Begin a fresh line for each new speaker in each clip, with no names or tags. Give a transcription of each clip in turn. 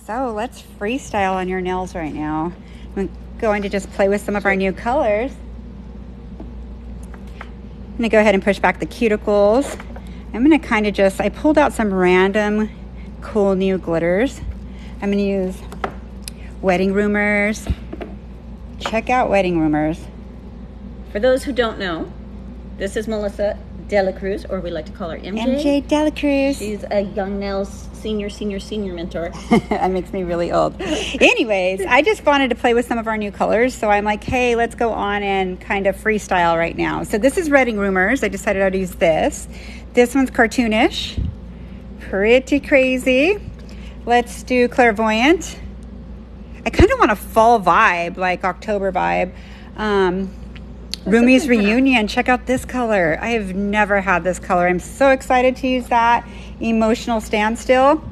So let's freestyle on your nails right now. I'm going to just play with some of our new colors. I'm gonna go ahead and push back the cuticles. I'm gonna kind of just, I pulled out some random cool new glitters. I'm gonna use Wedding Rumors. Check out Wedding Rumors.
For those who don't know, this is Melissa Delacruz, or we like to call her MJ.
MJ Delacruz.
She's a Young Nails senior mentor.
That makes me really old. Anyways, I just wanted to play with some of our new colors. So I'm like, hey, let's go on and kind of freestyle right now. So this is Wedding Rumors. I decided I'd use this. This one's Cartoonish. Pretty crazy. Let's do Clarivoyant. I kind of want a fall vibe, like October vibe. Roomies Reunion. Check out this color. I have never had this color. I'm so excited to use that. Emotional Standstill.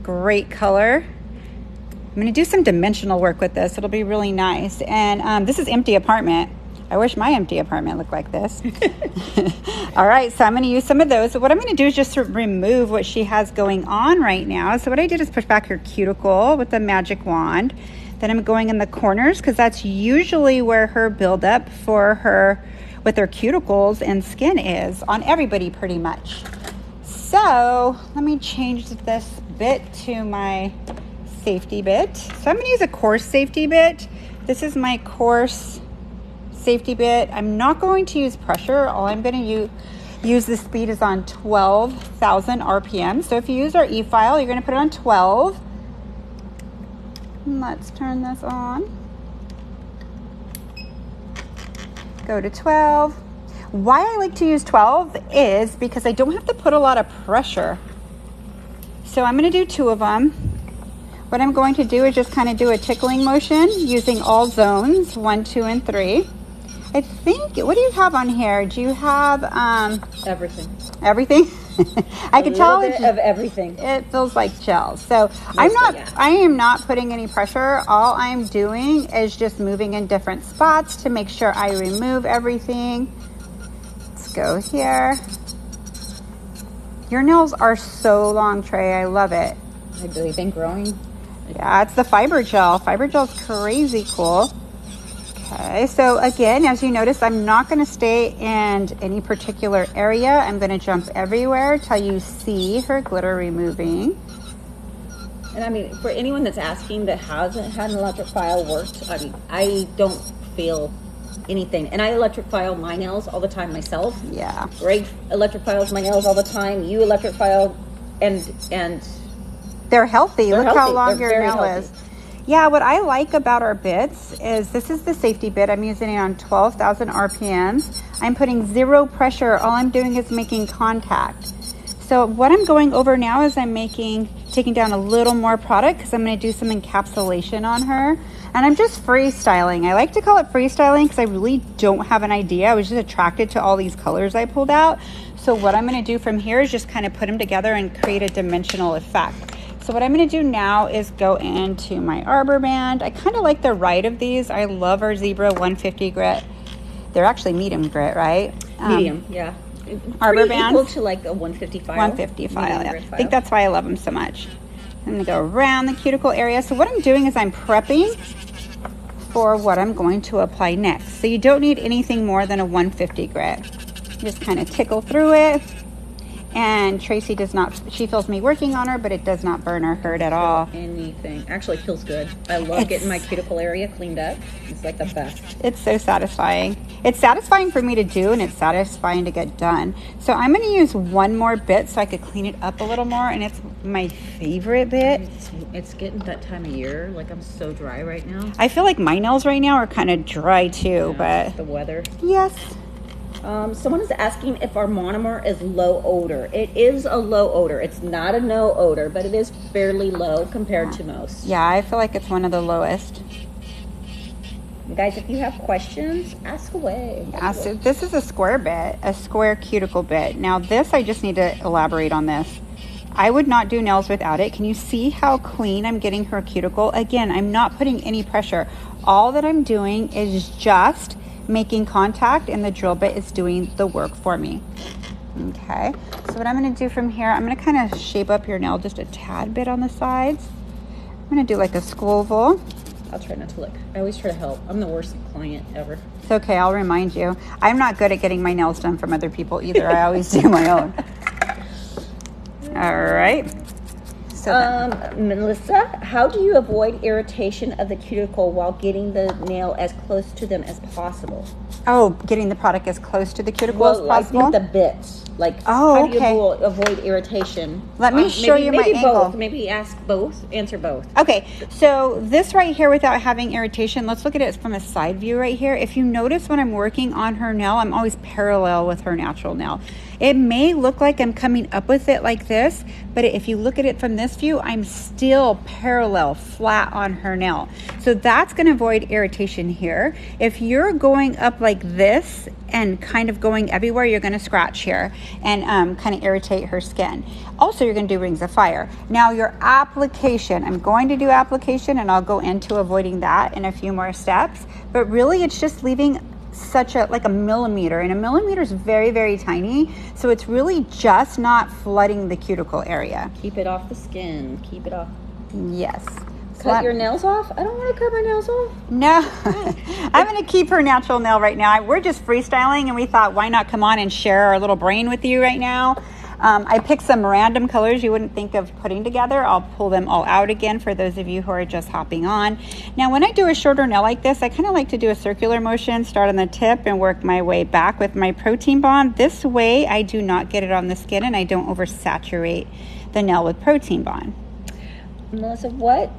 Great color. I'm going to do some dimensional work with this. It'll be really nice. And this is Empty Apartment. I wish my empty apartment looked like this. All right, so I'm going to use some of those. So what I'm going to do is just to remove what she has going on right now. So what I did is push back her cuticle with the magic wand. Then I'm going in the corners because that's usually where her buildup for her, with her cuticles and skin is on everybody pretty much. So let me change this bit to my safety bit. So I'm going to use a coarse safety bit. This is my coarse safety bit. I'm not going to use pressure. All I'm going to use the speed is on 12,000 RPM. So if you use our e-file, you're going to put it on 12. Let's turn this on. Go to 12. Why I like to use 12 is because I don't have to put a lot of pressure. So I'm going to do 2 of them. What I'm going to do is just kind of do a tickling motion using all zones, 1, 2, and 3. I think, what do you have on here? Do you have
everything?
Everything? I can tell
it's of everything.
It feels like gel. So I am not putting any pressure. All I'm doing is just moving in different spots to make sure I remove everything. Let's go here. Your nails are so long, Trey. I love it.
Have they been growing?
Yeah, it's the fiber gel. Fiber gel is crazy cool. Okay, so again, as you notice, I'm not going to stay in any particular area. I'm going to jump everywhere till you see her glitter removing.
And I mean, for anyone that's asking that hasn't had an electric file worked, I mean, I don't feel anything. And I electric file my nails all the time myself.
Yeah.
Greg electric files my nails all the time. You electric file and
they're healthy. Look how long
your
nail is. Yeah, what I like about our bits is this is the safety bit. I'm using it on 12,000 RPMs. I'm putting 0 pressure. All I'm doing is making contact. So what I'm going over now is I'm taking down a little more product because I'm going to do some encapsulation on her. And I'm just freestyling. I like to call it freestyling because I really don't have an idea. I was just attracted to all these colors I pulled out. So what I'm going to do from here is just kind of put them together and create a dimensional effect. So what I'm going to do now is go into my arbor band. I kind of like the right of these. I love our Zebra 150 grit. They're actually medium grit, right?
Medium, yeah.
Arbor band.
Equal to like a 150 file.
150 file, yeah. I think that's why I love them so much. I'm going to go around the cuticle area. So what I'm doing is I'm prepping for what I'm going to apply next. So you don't need anything more than a 150 grit. Just kind of tickle through it. And Tracy does not, she feels me working on her, but it does not burn or hurt at all.
Anything. Actually, it feels good. I love getting my cuticle area cleaned up. It's like the best.
It's so satisfying. It's satisfying for me to do, and it's satisfying to get done. So I'm going to use one more bit so I could clean it up a little more, and it's my favorite bit.
It's getting that time of year. Like, I'm so dry right now.
I feel like my nails right now are kind of dry too, but
the weather.
Yes.
Someone is asking if our monomer is low odor. It is a low odor. It's not a no odor, but it is fairly low compared to most.
Yeah, I feel like it's one of the lowest.
You guys, if you have questions, ask away.
So this is a square bit, a square cuticle bit. Now this, I just need to elaborate on this. I would not do nails without it. Can you see how clean I'm getting her cuticle? Again, I'm not putting any pressure. All that I'm doing is just making contact, and the drill bit is doing the work for me. Okay, so what I'm going to do from here, I'm going to kind of shape up your nail just a tad bit on the sides. I'm gonna do like a schoolful.
I'll try not to look. I always try to help. I'm the worst client ever.
It's okay, I'll remind you. I'm not good at getting my nails done from other people either. I always do my own. All right. So
Melissa, how do you avoid irritation of the cuticle while getting the nail as close to them as possible?
Oh, getting the product as close to the cuticle as possible?
I think the bits. Like,
how
do you avoid irritation?
Let me show you my angle.
Both. Maybe ask both. Answer both.
Okay, so this right here without having irritation, let's look at it from a side view right here. If you notice when I'm working on her nail, I'm always parallel with her natural nail. It may look like I'm coming up with it like this, but if you look at it from this view, I'm still parallel, flat on her nail. So that's going to avoid irritation here. If you're going up like this and kind of going everywhere, you're going to scratch here and kind of irritate her skin. Also, you're going to do rings of fire. Now, your application, I'm going to do application, and I'll go into avoiding that in a few more steps, but really it's just leaving such a like a millimeter, and a millimeter is very, very tiny, so it's really just not flooding the cuticle area.
Keep it off the skin. Keep it off.
Yes.
Cut your nails off? I don't want to cut my nails off.
No. I'm going to keep her natural nail right now. We're just freestyling, and we thought, why not come on and share our little brain with you right now? I picked some random colors you wouldn't think of putting together. I'll pull them all out again for those of you who are just hopping on. Now, when I do a shorter nail like this, I kind of like to do a circular motion, start on the tip and work my way back with my protein bond. This way, I do not get it on the skin and I don't oversaturate the nail with protein bond.
Melissa, what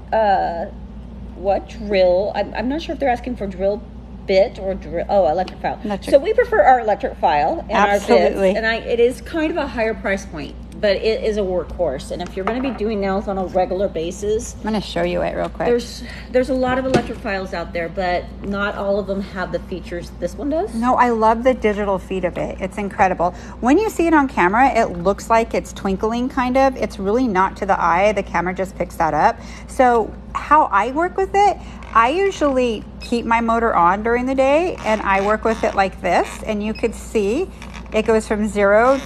drill? I'm not sure if they're asking for drill bit or drill. Oh, electric file. So we prefer our electric file and
absolutely.
Our bits, and it is kind of a higher price point, but it is a workhorse. And if you're going to be doing nails on a regular basis,
I'm going to show you it real quick.
There's a lot of electric files out there, but not all of them have the features this one does.
No, I love the digital feed of it. It's incredible. When you see it on camera, it looks like it's twinkling kind of. It's really not to the eye. The camera just picks that up. So how I work with it, I usually keep my motor on during the day and I work with it like this, and you could see it goes from 0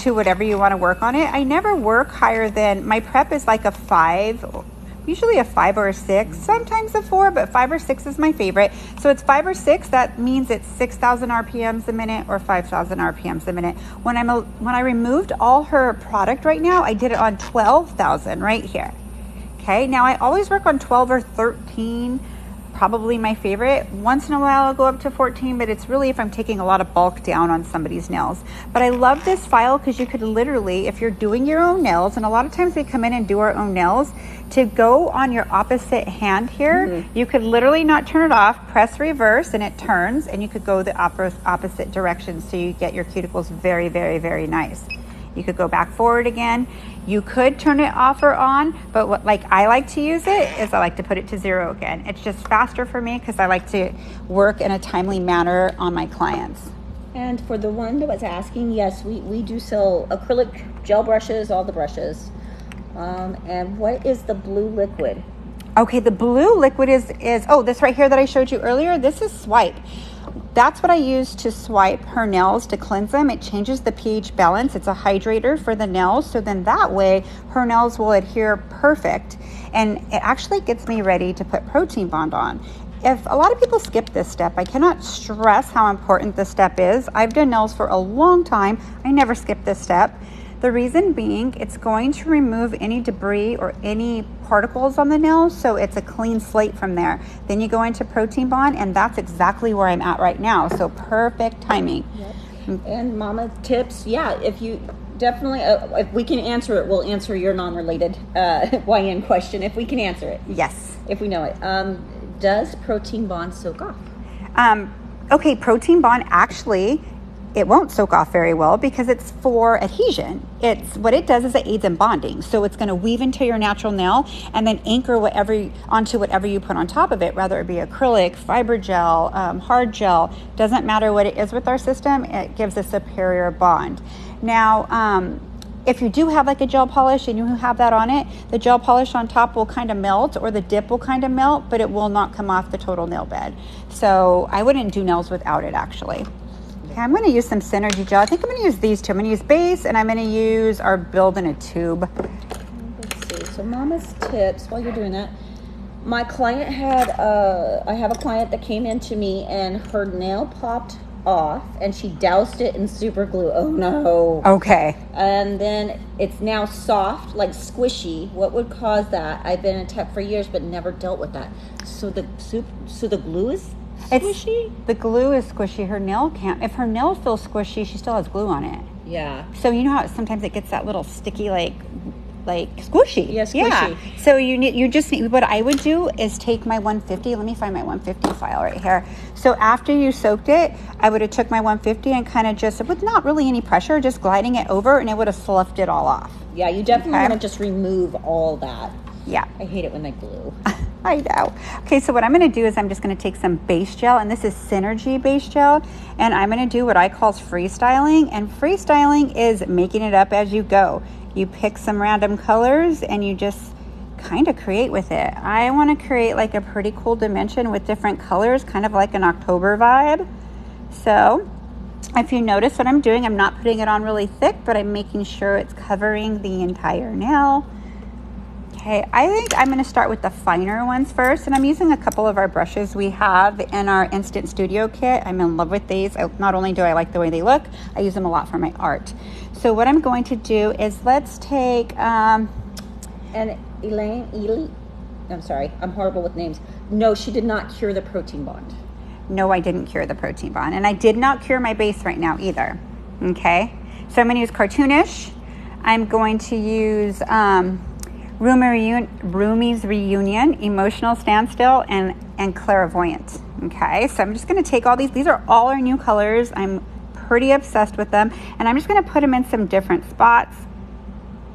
to whatever you want to work on it. I never work higher than, my prep is like a 5, usually a 5 or a 6, sometimes a 4, but 5 or 6 is my favorite. So it's 5 or 6, that means it's 6,000 RPMs a minute or 5,000 RPMs a minute. When I removed all her product right now, I did it on 12,000 right here. Okay, now I always work on 12 or 13, probably my favorite. Once in a while I'll go up to 14, but it's really if I'm taking a lot of bulk down on somebody's nails. But I love this file because you could literally, if you're doing your own nails, and a lot of times we come in and do our own nails, to go on your opposite hand here, you could literally not turn it off, press reverse, and it turns, and you could go the opposite direction, so you get your cuticles very, very, very nice. You could go back forward again. You could turn it off or on, but what I like to use it is I like to put it to 0 again. It's just faster for me because I like to work in a timely manner on my clients.
And for the one that was asking, yes, we do sell acrylic gel brushes, all the brushes. And what is the blue liquid?
Okay, the blue liquid is this right here that I showed you earlier. This is Swipe. That's what I use to swipe her nails to cleanse them. It changes the pH balance. It's a hydrator for the nails. So then that way her nails will adhere perfect. And it actually gets me ready to put protein bond on. If a lot of people skip this step, I cannot stress how important this step is. I've done nails for a long time. I never skip this step. The reason being, it's going to remove any debris or any particles on the nails, so it's a clean slate from there. Then you go into protein bond, and that's exactly where I'm at right now. So perfect timing.
Yep. And Mama tips, if you definitely, if we can answer it, we'll answer your non-related YN question if we can answer it.
Yes.
If we know it. Does protein bond soak off?
Okay, protein bond actually, it won't soak off very well because it's for adhesion. What it does is it aids in bonding. So it's going to weave into your natural nail and then anchor onto whatever you put on top of it, whether it be acrylic, fiber gel, hard gel. Doesn't matter what it is with our system, it gives a superior bond. Now, if you do have like a gel polish and you have that on it, the gel polish on top will kind of melt, or the dip will kind of melt, but it will not come off the total nail bed. So I wouldn't do nails without it actually. Okay, I'm going to use some Synergy gel. I think I'm going to use these two. I'm going to use base, and I'm going to use our build in a tube.
Let's see. So Mama's tips, while you're doing that, My client had, I have a client that came in to me and her nail popped off and she doused it in super glue. Oh no.
Okay.
And then it's now soft, like squishy. What would cause that? I've been a tech for years but never dealt with that. So the glue is squishy?
The glue is squishy. Her nail can't. If her nail feels squishy, she still has glue on it.
Yeah.
So you know how sometimes it gets that little sticky, like squishy.
Yeah, squishy.
Yeah. So you just need, what I would do is take my 150. Let me find my 150 file right here. So after you soaked it, I would have took my 150 and kind of just, with not really any pressure, just gliding it over, and it would have sloughed it all off.
Yeah, you definitely want to just remove all that.
Yeah.
I hate it when they glue.
I know. Okay, so what I'm going to do is I'm just going to take some base gel, and this is Synergy base gel, and I'm going to do what I call freestyling, and freestyling is making it up as you go. You pick some random colors and you just kind of create with it. I want to create like a pretty cool dimension with different colors, kind of like an October vibe. So if you notice what I'm doing, I'm not putting it on really thick, but I'm making sure it's covering the entire nail. Okay, I think I'm going to start with the finer ones first, and I'm using a couple of our brushes we have in our Instant Studio kit. I'm in love with these. Not only do I like the way they look, I use them a lot for my art. So what I'm going to do is let's take...
And Elaine, I'm sorry, I'm horrible with names. No, she did not cure the protein bond.
No, I didn't cure the protein bond, and I did not cure my base right now either. Okay, so I'm going to use Cartoonish. I'm going to use... Roomies Reunion, Emotional Standstill, and Clarivoyant. Okay, so I'm just going to take all these. These are all our new colors. I'm pretty obsessed with them, and I'm just going to put them in some different spots.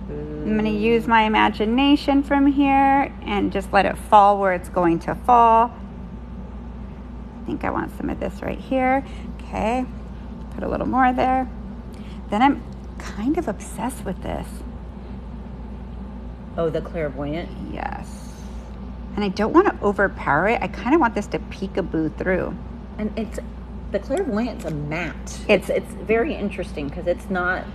I'm going to use my imagination from here and just let it fall where it's going to fall. I think I want some of this right here. Okay, put a little more there. Then I'm kind of obsessed with this.
Oh, the Clairvoyant?
Yes. And I don't want to overpower it. I kind of want this to peekaboo through.
And the Clairvoyant's a matte. It's very interesting because it's not,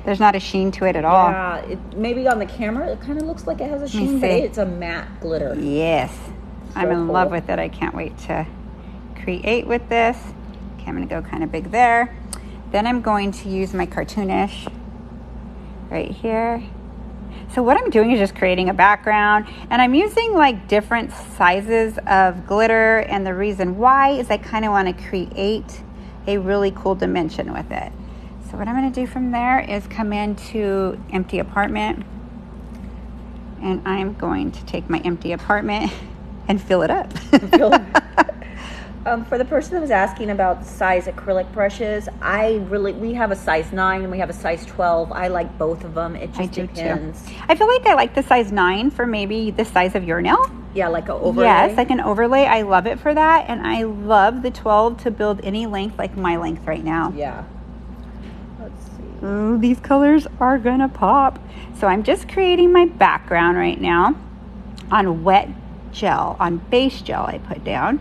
there's not a sheen to it at all.
Yeah, maybe on the camera it kind of looks like it has a sheen, but it's a matte glitter.
Yes.
So
I'm in love with it. I can't wait to create with this. Okay, I'm going to go kind of big there. Then I'm going to use my Cartoonish right here. So what I'm doing is just creating a background, and I'm using like different sizes of glitter, and the reason why is I kind of want to create a really cool dimension with it. So what I'm going to do from there is come into Empty Apartment, and I'm going to take my Empty Apartment and fill it up.
For the person that was asking about size acrylic brushes, we have a size 9 and we have a size 12. I like both of them. It just depends.
Too. I feel like I like the size 9 for maybe the size of your nail.
Yeah, like an overlay.
Yes, like an overlay. I love it for that. And I love the 12 to build any length, like my length right now.
Yeah. Let's see.
Oh, these colors are going to pop. So I'm just creating my background right now on wet gel, on base gel I put down.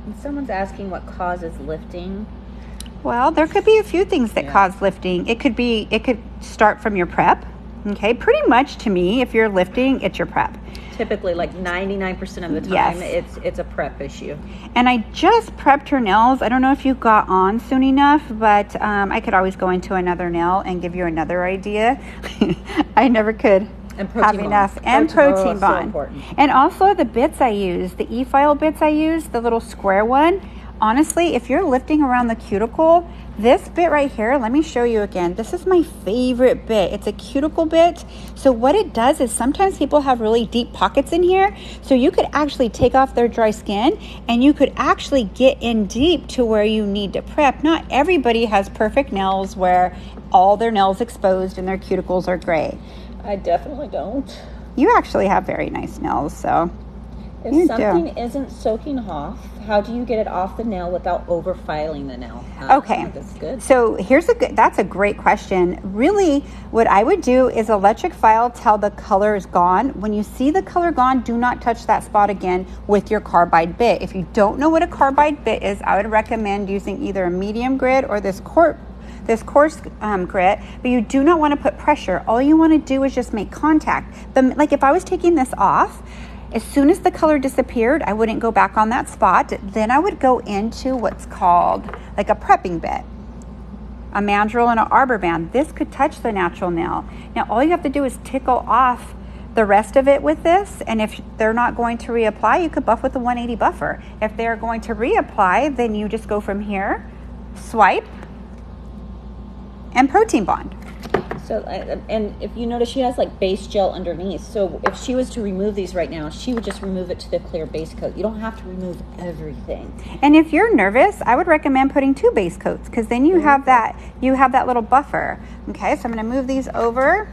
And someone's asking what causes lifting.
Well, there could be a few things that cause lifting. It could start from your prep. Okay, pretty much to me, if you're lifting, it's your prep.
Typically, like 99% of the time, it's a prep issue.
And I just prepped her nails. I don't know if you got on soon enough, but I could always go into another nail and give you another idea. I never could.
And protein
have enough. And protein bond.
So
and also the bits I use, the E-file bits I use, the little square one. Honestly, if you're lifting around the cuticle, this bit right here, let me show you again. This is my favorite bit. It's a cuticle bit. So what it does is sometimes people have really deep pockets in here. So you could actually take off their dry skin and you could actually get in deep to where you need to prep. Not everybody has perfect nails where all their nails exposed and their cuticles are gray.
I definitely don't.
You actually have very nice nails, so.
If something isn't soaking off, how do you get it off the nail without over filing the nail?
Okay,
that's good.
So that's a great question. Really, what I would do is electric file till the color is gone. When you see the color gone, do not touch that spot again with your carbide bit. If you don't know what a carbide bit is, I would recommend using either a medium grit or this this coarse grit, but you do not want to put pressure. All you want to do is just make contact. Like if I was taking this off, as soon as the color disappeared, I wouldn't go back on that spot. Then I would go into what's called like a prepping bit, a mandrel and an arbor band. This could touch the natural nail. Now all you have to do is tickle off the rest of it with this, and if they're not going to reapply, you could buff with the 180 buffer. If they're going to reapply, then you just go from here, swipe, and protein bond.
So, and if you notice, she has like base gel underneath. So if she was to remove these right now, she would just remove it to the clear base coat. You don't have to remove everything.
And if you're nervous, I would recommend putting 2 base coats, because then you have that little buffer. Okay, so I'm going to move these over,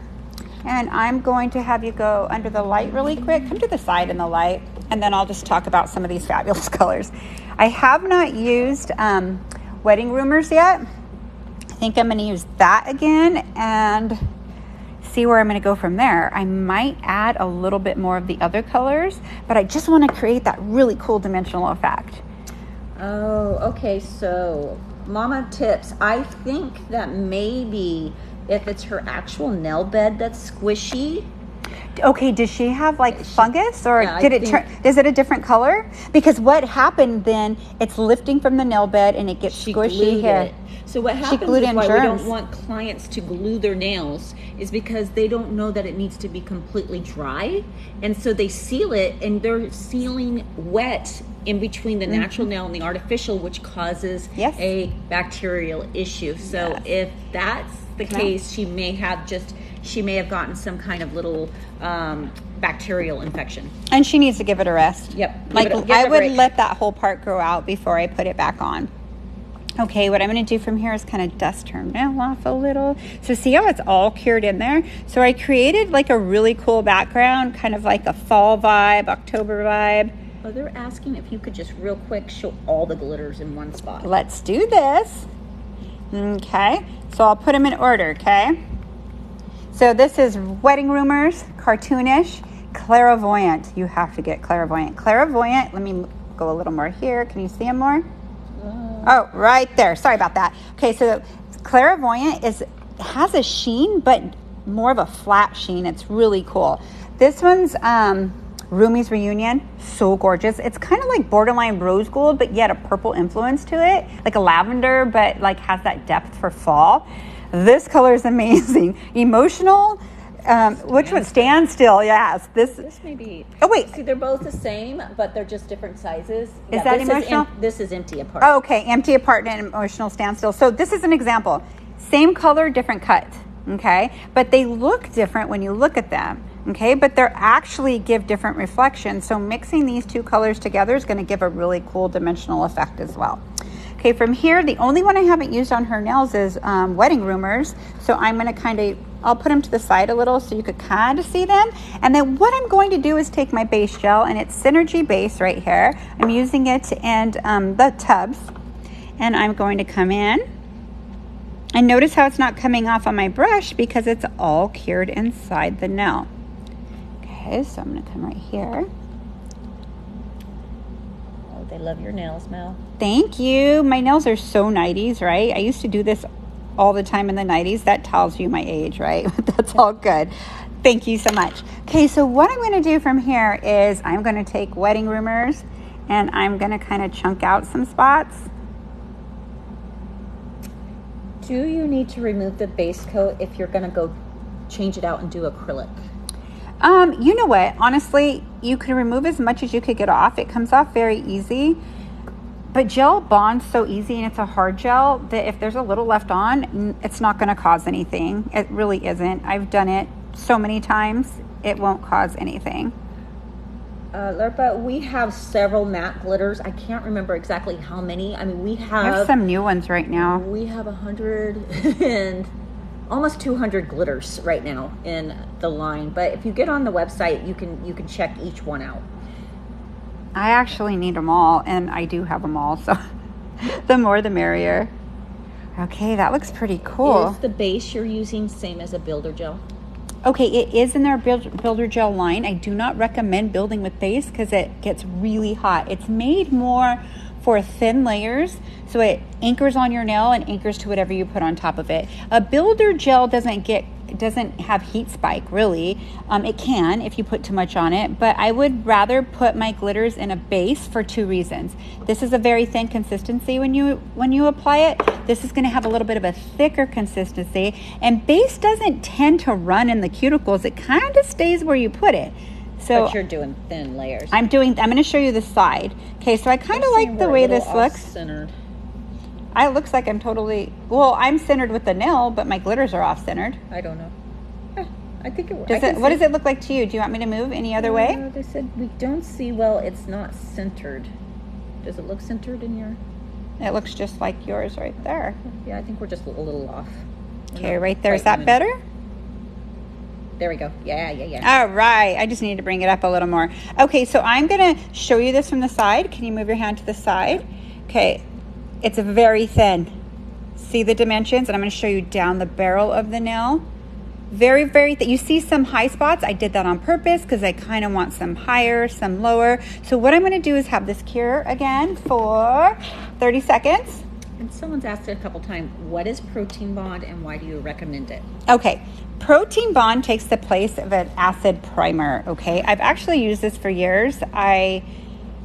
and I'm going to have you go under the light really quick. Come to the side in the light, and then I'll just talk about some of these fabulous colors. I have not used Wedding Rumors yet. I think I'm going to use that again and see where I'm going to go from there. I might add a little bit more of the other colors, but I just want to create that really cool dimensional effect.
Oh, okay. So Mama tips. I think that maybe if it's her actual nail bed that's squishy.
Okay, does she have like fungus, or
yeah,
is it a different color? Because what happened then, it's lifting from the nail bed and it gets squishy here.
So what happens is why we don't want clients to glue their nails is because they don't know that it needs to be completely dry. And so they seal it, and they're sealing wet in between the natural nail and the artificial, which causes a bacterial issue. So if that's the case, she may have gotten some kind of little bacterial infection,
and she needs to give it a rest.
Yep.
Like I would let that whole part grow out before I put it back on. Okay, what I'm going to do from here is kind of dust her nail off a little. So see how it's all cured in there? So I created like a really cool background, kind of like a fall vibe, October vibe.
Oh, they're asking if you could just real quick show all the glitters in one spot.
Let's do this. Okay, so I'll put them in order, okay? So this is Wedding Rumors, Cartoonish, Clarivoyant. You have to get Clarivoyant. Clarivoyant, let me go a little more here. Can you see them more? Oh, right there. Sorry about that. Okay, so Clarivoyant has a sheen, but more of a flat sheen. It's really cool. This one's Roomies Reunion. So gorgeous. It's kind of like borderline rose gold, but yet a purple influence to it. Like a lavender, but like has that depth for fall. This color is amazing. Emotional. Which one? Standstill. Yes. This
may be.
Oh wait.
See, they're both the same, but they're just different sizes.
Is that emotional?
This is empty apart.
Oh, okay, empty apart and emotional standstill. So this is an example. Same color, different cut. Okay, but they look different when you look at them. Okay, but they're actually give different reflections. So mixing these 2 colors together is going to give a really cool dimensional effect as well. Okay, from here, the only one I haven't used on her nails is Wedding Rumors. So I'm going to I'll put them to the side a little so you could kind of see them. And then what I'm going to do is take my base gel, and it's Synergy Base right here. I'm using it in the tubs. And I'm going to come in. And notice how it's not coming off on my brush because it's all cured inside the nail. Okay, so I'm going to come right here.
They love your nails, Mel.
Thank you. My nails are so 90s, right? I used to do this all the time in the 90s. That tells you my age, right? That's all good. Thank you so much. Okay, so what I'm going to do from here is I'm going to take Wedding Rumors, and I'm going to kind of chunk out some spots.
Do you need to remove the base coat if you're going to go change it out and do acrylic?
You know what? Honestly, you can remove as much as you could get off. It comes off very easy. But gel bonds so easy, and it's a hard gel, that if there's a little left on, it's not going to cause anything. It really isn't. I've done it so many times. It won't cause anything.
Lerpa, we have several matte glitters. I can't remember exactly how many. I mean, we have
some new ones right now.
We have 100 and almost 200 glitters right now in the line. But if you get on the website, you can check each one out.
I actually need them all, and I do have them all, so the more the merrier. Okay, that looks pretty cool.
Is the base you're using same as a builder gel?
Okay, it is in their builder gel line. I do not recommend building with base because it gets really hot. It's made more for thin layers, so it anchors on your nail and anchors to whatever you put on top of it. A builder gel doesn't have heat spike, really. It can if you put too much on it, but I would rather put my glitters in a base for 2 reasons. This is a very thin consistency when you apply it. This is going to have a little bit of a thicker consistency, and base doesn't tend to run in the cuticles. It kind of stays where you put it. So
but you're doing thin layers.
I'm going to show you the side. Okay, so I kind of like the way this looks.
Centered.
It looks like I'm totally, I'm centered with the nail, but my glitters are off-centered.
I don't know. I think it works.
What does it look like to you? Do you want me to move any other way?
They said we don't see well. It's not centered. Does it look centered in your?
It looks just like yours right there.
Yeah, I think we're just a little off.
Okay, right there. Is that better?
There we go. Yeah.
All right. I just need to bring it up a little more. Okay, so I'm going to show you this from the side. Can you move your hand to the side? Okay. It's very thin. See the dimensions? And I'm going to show you down the barrel of the nail. Very, very thin. You see some high spots. I did that on purpose because I kind of want some higher, some lower. So what I'm going to do is have this cure again for 30 seconds.
And someone's asked it a couple times, what is Protein Bond and why do you recommend it?
Okay. Protein Bond takes the place of an acid primer, okay? I've actually used this for years. I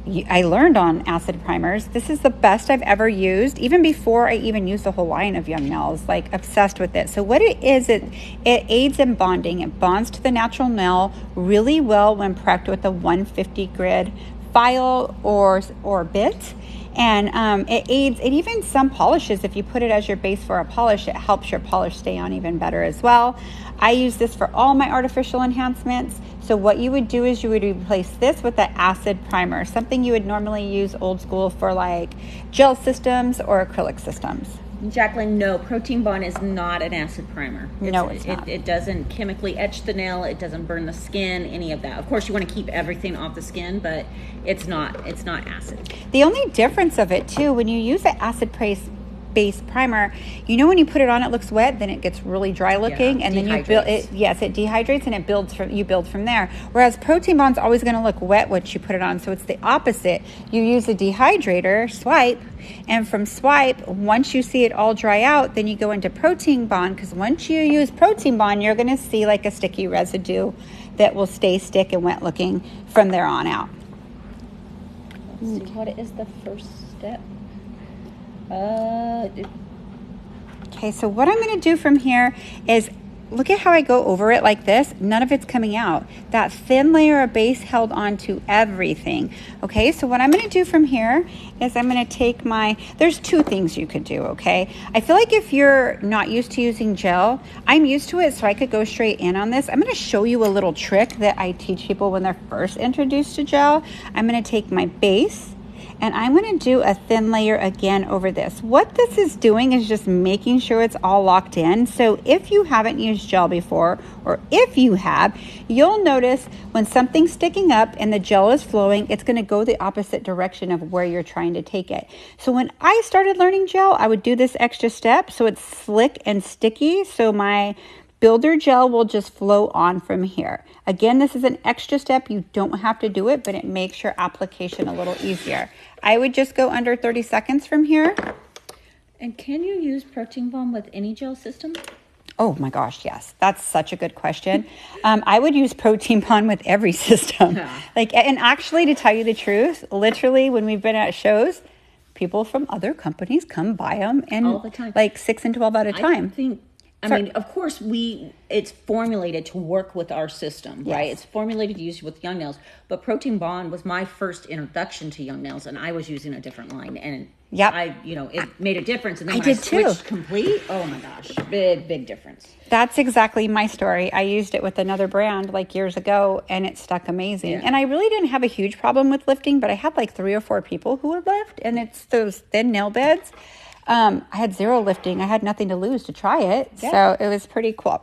learned on acid primers. This is the best I've ever used, even before I even used the whole line of Young Nails, like obsessed with it. So what it is, it aids in bonding. It bonds to the natural nail really well when prepped with a 150 grit file or bit. And it aids, it even some polishes, if you put it as your base for a polish, it helps your polish stay on even better as well. I use this for all my artificial enhancements. So what you would do is you would replace this with the acid primer, something you would normally use old school for like gel systems or acrylic systems.
Jacqueline, no, Protein Bond is not an acid primer.
No, it's not.
It doesn't chemically etch the nail. It doesn't burn the skin, any of that. Of course, you want to keep everything off the skin, but it's not acid. The
only difference of it too, when you use the acid base primer, you know when you put it on it looks wet, then it gets really dry looking, and then you build it. Yes, it dehydrates and it builds from you build from there. Whereas Protein Bond's always going to look wet once you put it on, so it's the opposite. You use a dehydrator, swipe, and from swipe, once you see it all dry out, then you go into Protein Bond, because once you use Protein Bond, you're going to see like a sticky residue that will stay stick and wet looking from there on out.
Let's see, what is the first step?
Okay, so what I'm going to do from here is look at how I go over it like this. None of it's coming out. That thin layer of base held on to everything. Okay, so what I'm going to do from here is I'm going to take there's 2 things you could do, okay? I feel like if you're not used to using gel, I'm used to it, so I could go straight in on this. I'm going to show you a little trick that I teach people when they're first introduced to gel. I'm going to take my base, and I'm going to do a thin layer again over this. What this is doing is just making sure it's all locked in. So if you haven't used gel before, or if you have, you'll notice when something's sticking up and the gel is flowing, it's going to go the opposite direction of where you're trying to take it. So when I started learning gel, I would do this extra step so it's slick and sticky, so my builder gel will just flow on from here. Again, this is an extra step. You don't have to do it, but it makes your application a little easier. I would just go under 30 seconds from here.
And can you use Protein Bond with any gel system?
Oh my gosh, yes. That's such a good question. I would use Protein Bond with every system. Yeah. And actually, to tell you the truth, literally when we've been at shows, people from other companies come buy them, and
all the time,
like 6 and 12 at a time.
I mean, of course, it's formulated to work with our system, yes, right? It's formulated to use with Young Nails, but Protein Bond was my first introduction to Young Nails, and I was using a different line, and
yep,
it made a difference. And then when I switched complete, oh my gosh, big difference.
That's exactly my story. I used it with another brand like years ago, and it stuck amazing. Yeah. And I really didn't have a huge problem with lifting, but I had like 3 or 4 people who would lift, and it's those thin nail beds. I had 0 lifting. I had nothing to lose to try it. Yeah. So it was pretty cool.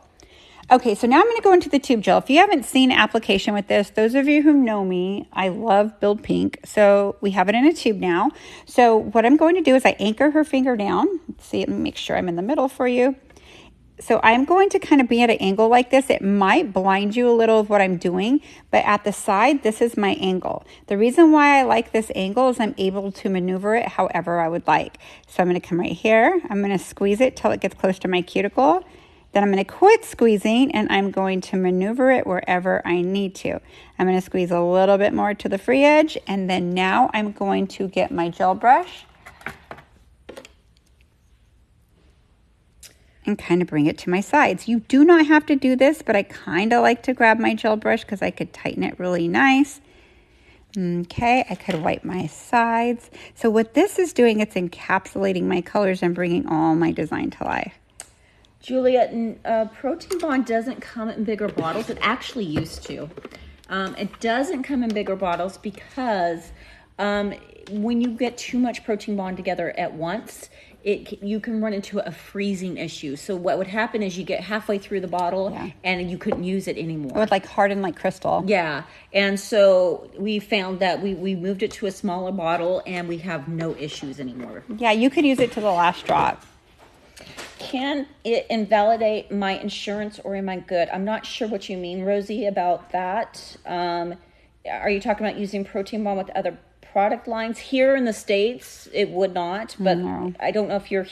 Okay, so now I'm going to go into the tube gel. If you haven't seen application with this, those of you who know me, I love Build Pink. So we have it in a tube now. So what I'm going to do is I anchor her finger down. Let's see, let me make sure I'm in the middle for you. So I'm going to kind of be at an angle like this. It might blind you a little of what I'm doing, but at the side, this is my angle. The reason why I like this angle is I'm able to maneuver it however I would like. So I'm going to come right here. I'm going to squeeze it till it gets close to my cuticle. Then I'm going to quit squeezing and I'm going to maneuver it wherever I need to. I'm going to squeeze a little bit more to the free edge, and then now I'm going to get my gel brush and kind of bring it to my sides. You do not have to do this, but I kind of like to grab my gel brush because I could tighten it really nice. Okay, I could wipe my sides. So what this is doing, it's encapsulating my colors and bringing all my design to life.
Julia, Protein Bond doesn't come in bigger bottles. It actually used to. It doesn't come in bigger bottles because when you get too much Protein Bond together at once, you can run into a freezing issue. So what would happen is you get halfway through the bottle and you couldn't use it anymore.
It would like harden like crystal.
Yeah. And so we found that we moved it to a smaller bottle and we have no issues anymore.
Yeah, you could use it to the last drop.
Can it invalidate my insurance or am I good? I'm not sure what you mean, Rosie, about that. Are you talking about using Protein Bond with other product lines? Here in the States, it would not, but no. I don't know if you're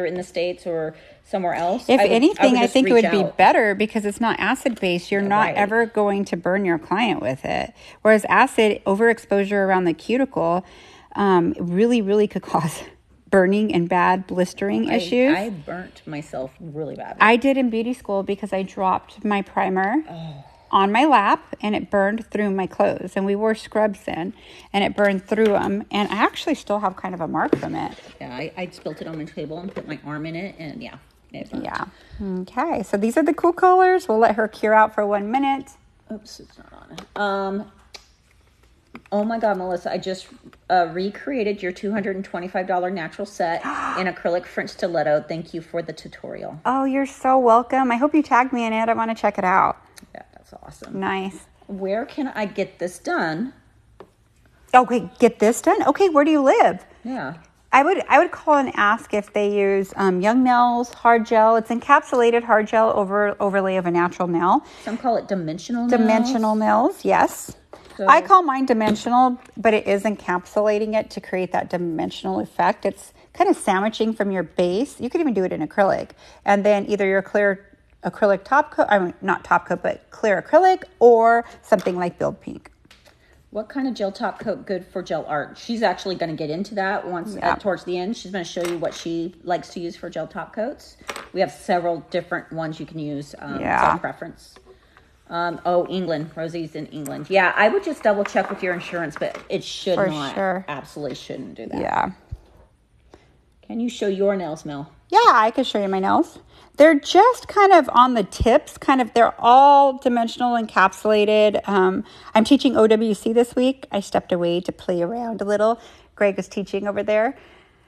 in the States or somewhere else.
If anything, I think it would be better because it's not acid-based. You're not ever going to burn your client with it. Whereas acid, overexposure around the cuticle, really could cause burning and bad blistering issues.
I burnt myself really bad.
I did in beauty school because I dropped my primer on my lap and it burned through my clothes, and we wore scrubs then and it burned through them, and I actually still have kind of a mark from it.
Yeah, I spilt it on my table and put my arm in it, and yeah, it burned.
Yeah. Okay, so these are the cool colors. We'll let her cure out for 1 minute.
Oops, it's not on. Oh my God, Melissa, I just recreated your $225 natural set in acrylic French stiletto. Thank you for the tutorial.
Oh, you're so welcome. I hope you tagged me in it. I want to check it out.
Yeah, that's awesome.
Nice.
Where can I get this done?
Okay, get this done? Okay, where do you live?
Yeah.
I would call and ask if they use Young Nails hard gel. It's encapsulated hard gel overlay of a natural nail.
Some call it dimensional nails.
Dimensional nails, yes. So, I call mine dimensional, but it is encapsulating it to create that dimensional effect. It's kind of sandwiching from your base. You could even do it in acrylic. And then either your clear acrylic top coat, not top coat, but clear acrylic, or something like Build Pink.
What kind of gel top coat good for gel art? She's actually going to get into that once towards the end. She's going to show you what she likes to use for gel top coats. We have several different ones you can use. Preference. England. Rosie's in England. Yeah, I would just double check with your insurance, but it should absolutely shouldn't do that.
Yeah.
Can you show your nails, Mel?
Yeah, I can show you my nails. They're just kind of on the tips, they're all dimensional encapsulated. I'm teaching OWC this week. I stepped away to play around a little. Greg is teaching over there.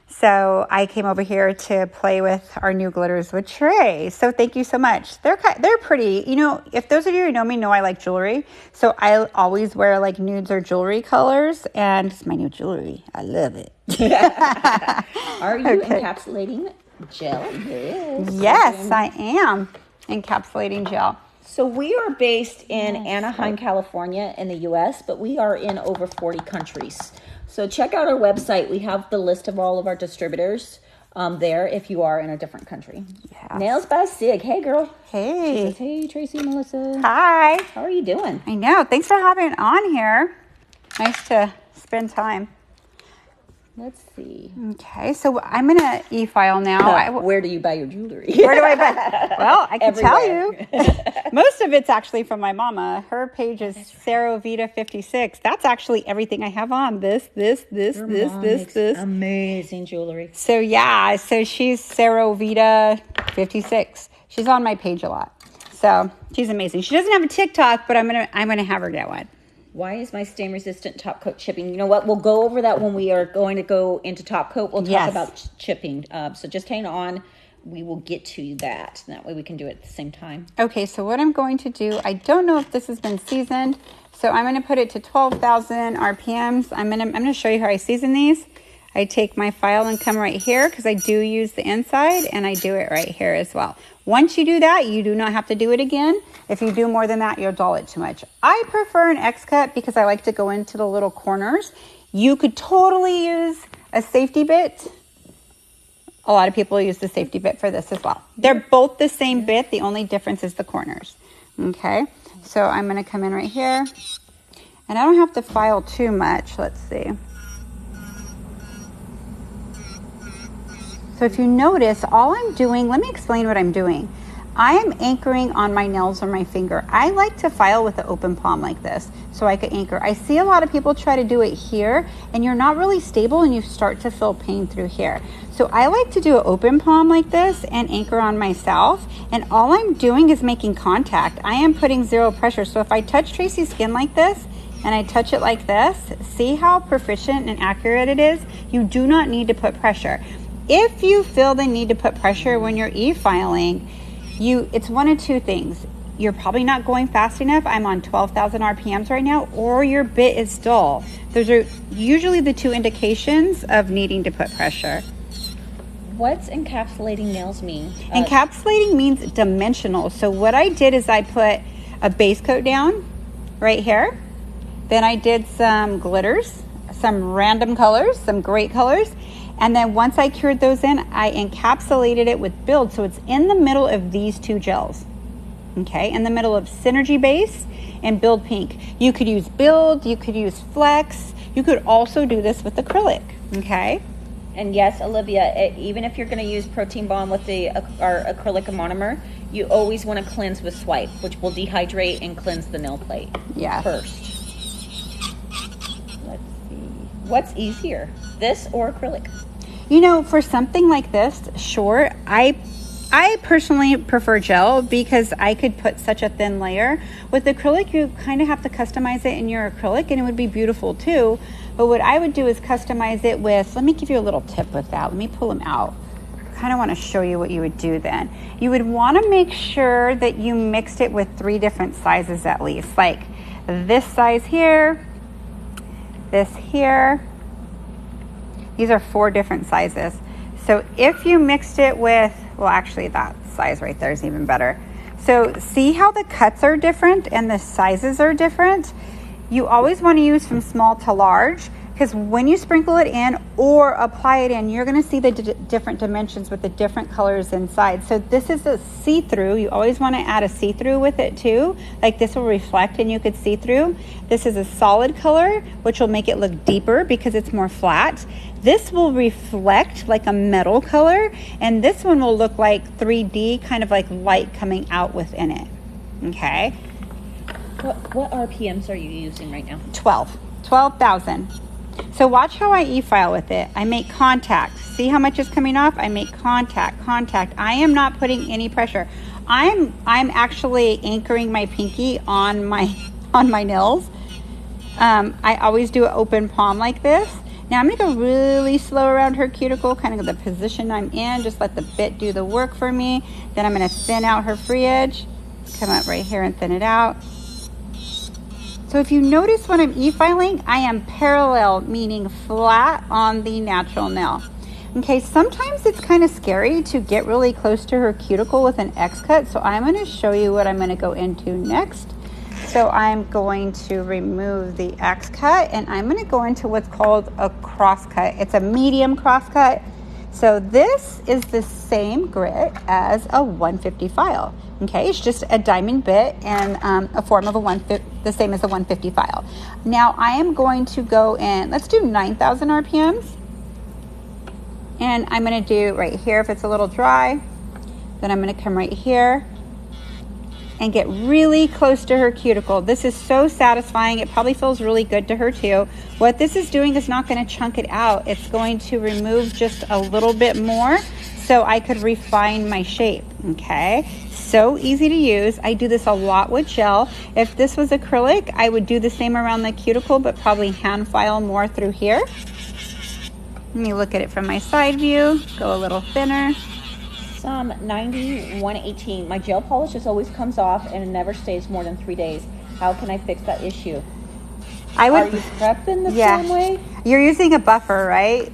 So I came over here to play with our new glitters with Trey. So thank you so much. They're pretty. You know, if those of you who know me know I like jewelry. So I always wear like nudes or jewelry colors. And it's my new jewelry. I love it.
Are you encapsulating gel?
Yes, I am encapsulating gel.
So we are based in Anaheim, California in the U.S., but we are in over 40 countries. So check out our website. We have the list of all of our distributors there if you are in a different country. Yes. Nails by Sig. Hey, girl.
Hey.
She says, hey, Tracy, Melissa.
Hi.
How are you doing?
I know. Thanks for having it on here. Nice to spend time.
Let's see.
Okay, so I'm in an e-file now.
Where do you buy your jewelry?
Where do I buy? Well, I can tell you. Most of it's actually from my mama. Her page is Sarovita56. That's actually everything I have on. This.
Amazing jewelry.
So yeah, so she's Sarovita56. She's on my page a lot. So she's amazing. She doesn't have a TikTok, but I'm gonna have her get one.
Why is my stain-resistant top coat chipping? You know what? We'll go over that when we are going to go into top coat. We'll talk about chipping. So just hang on. We will get to that. That way we can do it at the same time.
Okay, so what I'm going to do, I don't know if this has been seasoned. So I'm going to put it to 12,000 RPMs. I'm going to show you how I season these. I take my file and come right here because I do use the inside, and I do it right here as well. Once you do that, you do not have to do it again. If you do more than that, you'll dull it too much. I prefer an X-cut because I like to go into the little corners. You could totally use a safety bit. A lot of people use the safety bit for this as well. They're both the same bit. The only difference is the corners. Okay, so I'm going to come in right here. And I don't have to file too much. Let's see. So if you notice, all I'm doing, let me explain what I'm doing. I am anchoring on my nails or my finger. I like to file with an open palm like this so I could anchor. I see a lot of people try to do it here and you're not really stable and you start to feel pain through here. So I like to do an open palm like this and anchor on myself. And all I'm doing is making contact. I am putting zero pressure. So if I touch Tracy's skin like this and I touch it like this, see how proficient and accurate it is? You do not need to put pressure. If you feel the need to put pressure when you're e-filing, it's one of two things. You're probably not going fast enough. I'm on 12,000 RPMs right now, or your bit is dull. Those are usually the two indications of needing to put pressure.
What's encapsulating nails mean?
Encapsulating means dimensional. So what I did is I put a base coat down right here. Then I did some glitters, some random colors, some great colors. And then once I cured those in, I encapsulated it with Build. So it's in the middle of these two gels. Okay, in the middle of Synergy Base and Build Pink. You could use Build, you could use Flex. You could also do this with acrylic, okay?
And yes, Olivia, even if you're gonna use Protein Bond with our acrylic monomer, you always wanna cleanse with Swipe, which will dehydrate and cleanse the nail plate first. Let's see, what's easier, this or acrylic?
You know, for something like this, sure, I personally prefer gel because I could put such a thin layer. With acrylic, you kind of have to customize it in your acrylic and it would be beautiful too. But what I would do is customize it with, let me give you a little tip with that. Let me pull them out. I kind of want to show you what you would do then. You would want to make sure that you mixed it with 3 different sizes at least. Like this size here, this here. These are 4 different sizes. So if you mixed it with, well, actually that size right there is even better. So see how the cuts are different and the sizes are different? You always want to use from small to large because when you sprinkle it in or apply it in, you're going to see the different dimensions with the different colors inside. So this is a see-through. You always want to add a see-through with it too. Like this will reflect and you could see through. This is a solid color, which will make it look deeper because it's more flat. This will reflect like a metal color, and this one will look like 3D, kind of like light coming out within it, okay?
What RPMs are you using right now?
12,000. So watch how I e-file with it. I make contact. See how much is coming off? I make contact. I am not putting any pressure. I'm actually anchoring my pinky on my nails. I always do an open palm like this. Now I'm gonna go really slow around her cuticle, kind of the position I'm in, just let the bit do the work for me. Then I'm gonna thin out her free edge, come up right here and thin it out. So if you notice when I'm e-filing, I am parallel, meaning flat on the natural nail. Okay, sometimes it's kind of scary to get really close to her cuticle with an X-cut, so I'm gonna show you what I'm gonna go into next. So I'm going to remove the X-cut and I'm going to go into what's called a cross-cut. It's a medium cross-cut. So this is the same grit as a 150 file. Okay, it's just a diamond bit and a form of the same as a 150 file. Now I am going to go in, let's do 9,000 RPMs. And I'm going to do right here if it's a little dry. Then I'm going to come right here and get really close to her cuticle. This is so satisfying. It probably feels really good to her too. What this is doing is not going to chunk it out. It's going to remove just a little bit more so I could refine my shape, okay? So easy to use. I do this a lot with gel. If this was acrylic, I would do the same around the cuticle, but probably hand file more through here. Let me look at it from my side view, go a little thinner.
90, 118. My gel polish just always comes off and it never stays more than 3 days. How can I fix that issue? Are you prepping the same way?
You're using a buffer, right?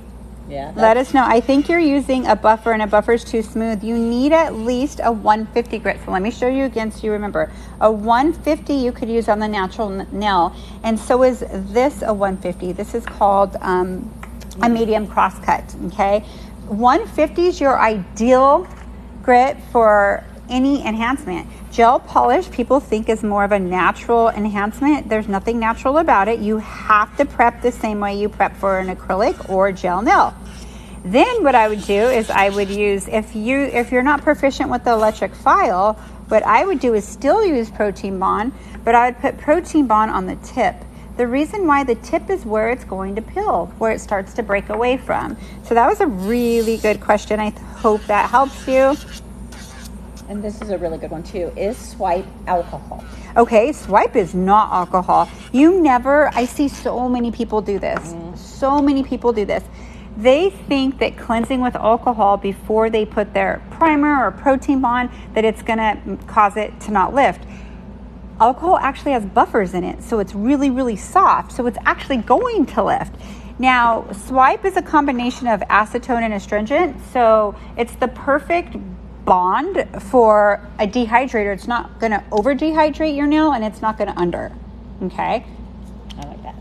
Yeah.
Let us know. I think you're using a buffer and a buffer is too smooth. You need at least a 150 grit. So let me show you again so you remember. A 150 you could use on the natural nail, and so is this a 150. This is called a medium crosscut, okay? 150 is your ideal grit for any enhancement. Gel polish, people think is more of a natural enhancement. There's nothing natural about it. You have to prep the same way you prep for an acrylic or gel nail. Then what I would do is I would use, if you're not proficient with the electric file, what I would do is still use Protein Bond, but I would put Protein Bond on the tip. The reason why the tip is where it's going to pill, where it starts to break away from. So that was a really good question. I hope that helps you.
And this is a really good one too. Is swipe alcohol?
Okay, swipe is not alcohol. I see so many people do this. So many people do this. They think that cleansing with alcohol before they put their primer or Protein Bond, that it's gonna cause it to not lift. Alcohol actually has buffers in it, so it's really, really soft. So it's actually going to lift. Now, swipe is a combination of acetone and astringent, so it's the perfect bond for a dehydrator. It's not going to over dehydrate your nail, and it's not going to under. Okay,
I like that.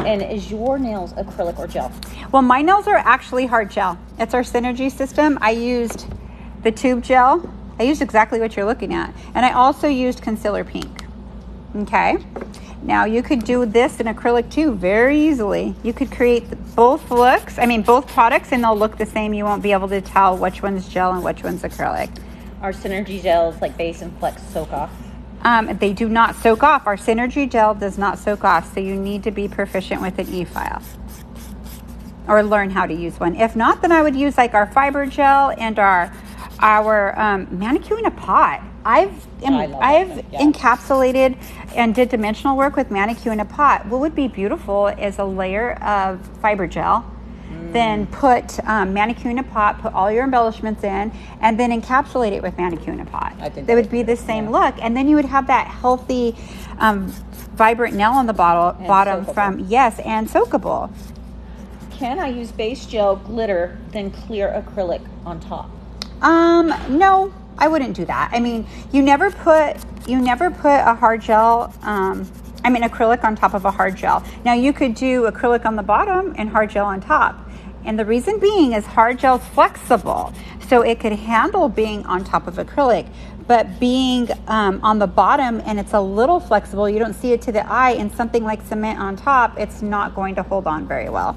And is your nails acrylic or gel?
Well, my nails are actually hard gel. It's our Synergy system. I used the tube gel. I used exactly what you're looking at, and I also used concealer pink. Okay, now you could do this in acrylic too very easily. You could create both products, and they'll look the same. You won't be able to tell which one's gel and which one's acrylic.
Our Synergy gels like base and flex soak off?
They do not soak off. Our Synergy gel does not soak off, so you need to be proficient with an e-file or learn how to use one. If not, then I would use like our fiber gel and our manicure in a pot. I've encapsulated and did dimensional work with manicure in a pot. What would be beautiful is a layer of fiber gel, then put manicure in a pot, put all your embellishments in, and then encapsulate it with manicure in a pot. That would be the same look, and then you would have that healthy, vibrant nail on the bottom from and soakable.
Can I use base gel glitter then clear acrylic on top?
No, I wouldn't do that. I mean, you never put a hard gel, acrylic on top of a hard gel. Now you could do acrylic on the bottom and hard gel on top. And the reason being is hard gel is flexible. So it could handle being on top of acrylic, but being on the bottom and it's a little flexible, you don't see it to the eye, and something like cement on top, it's not going to hold on very well.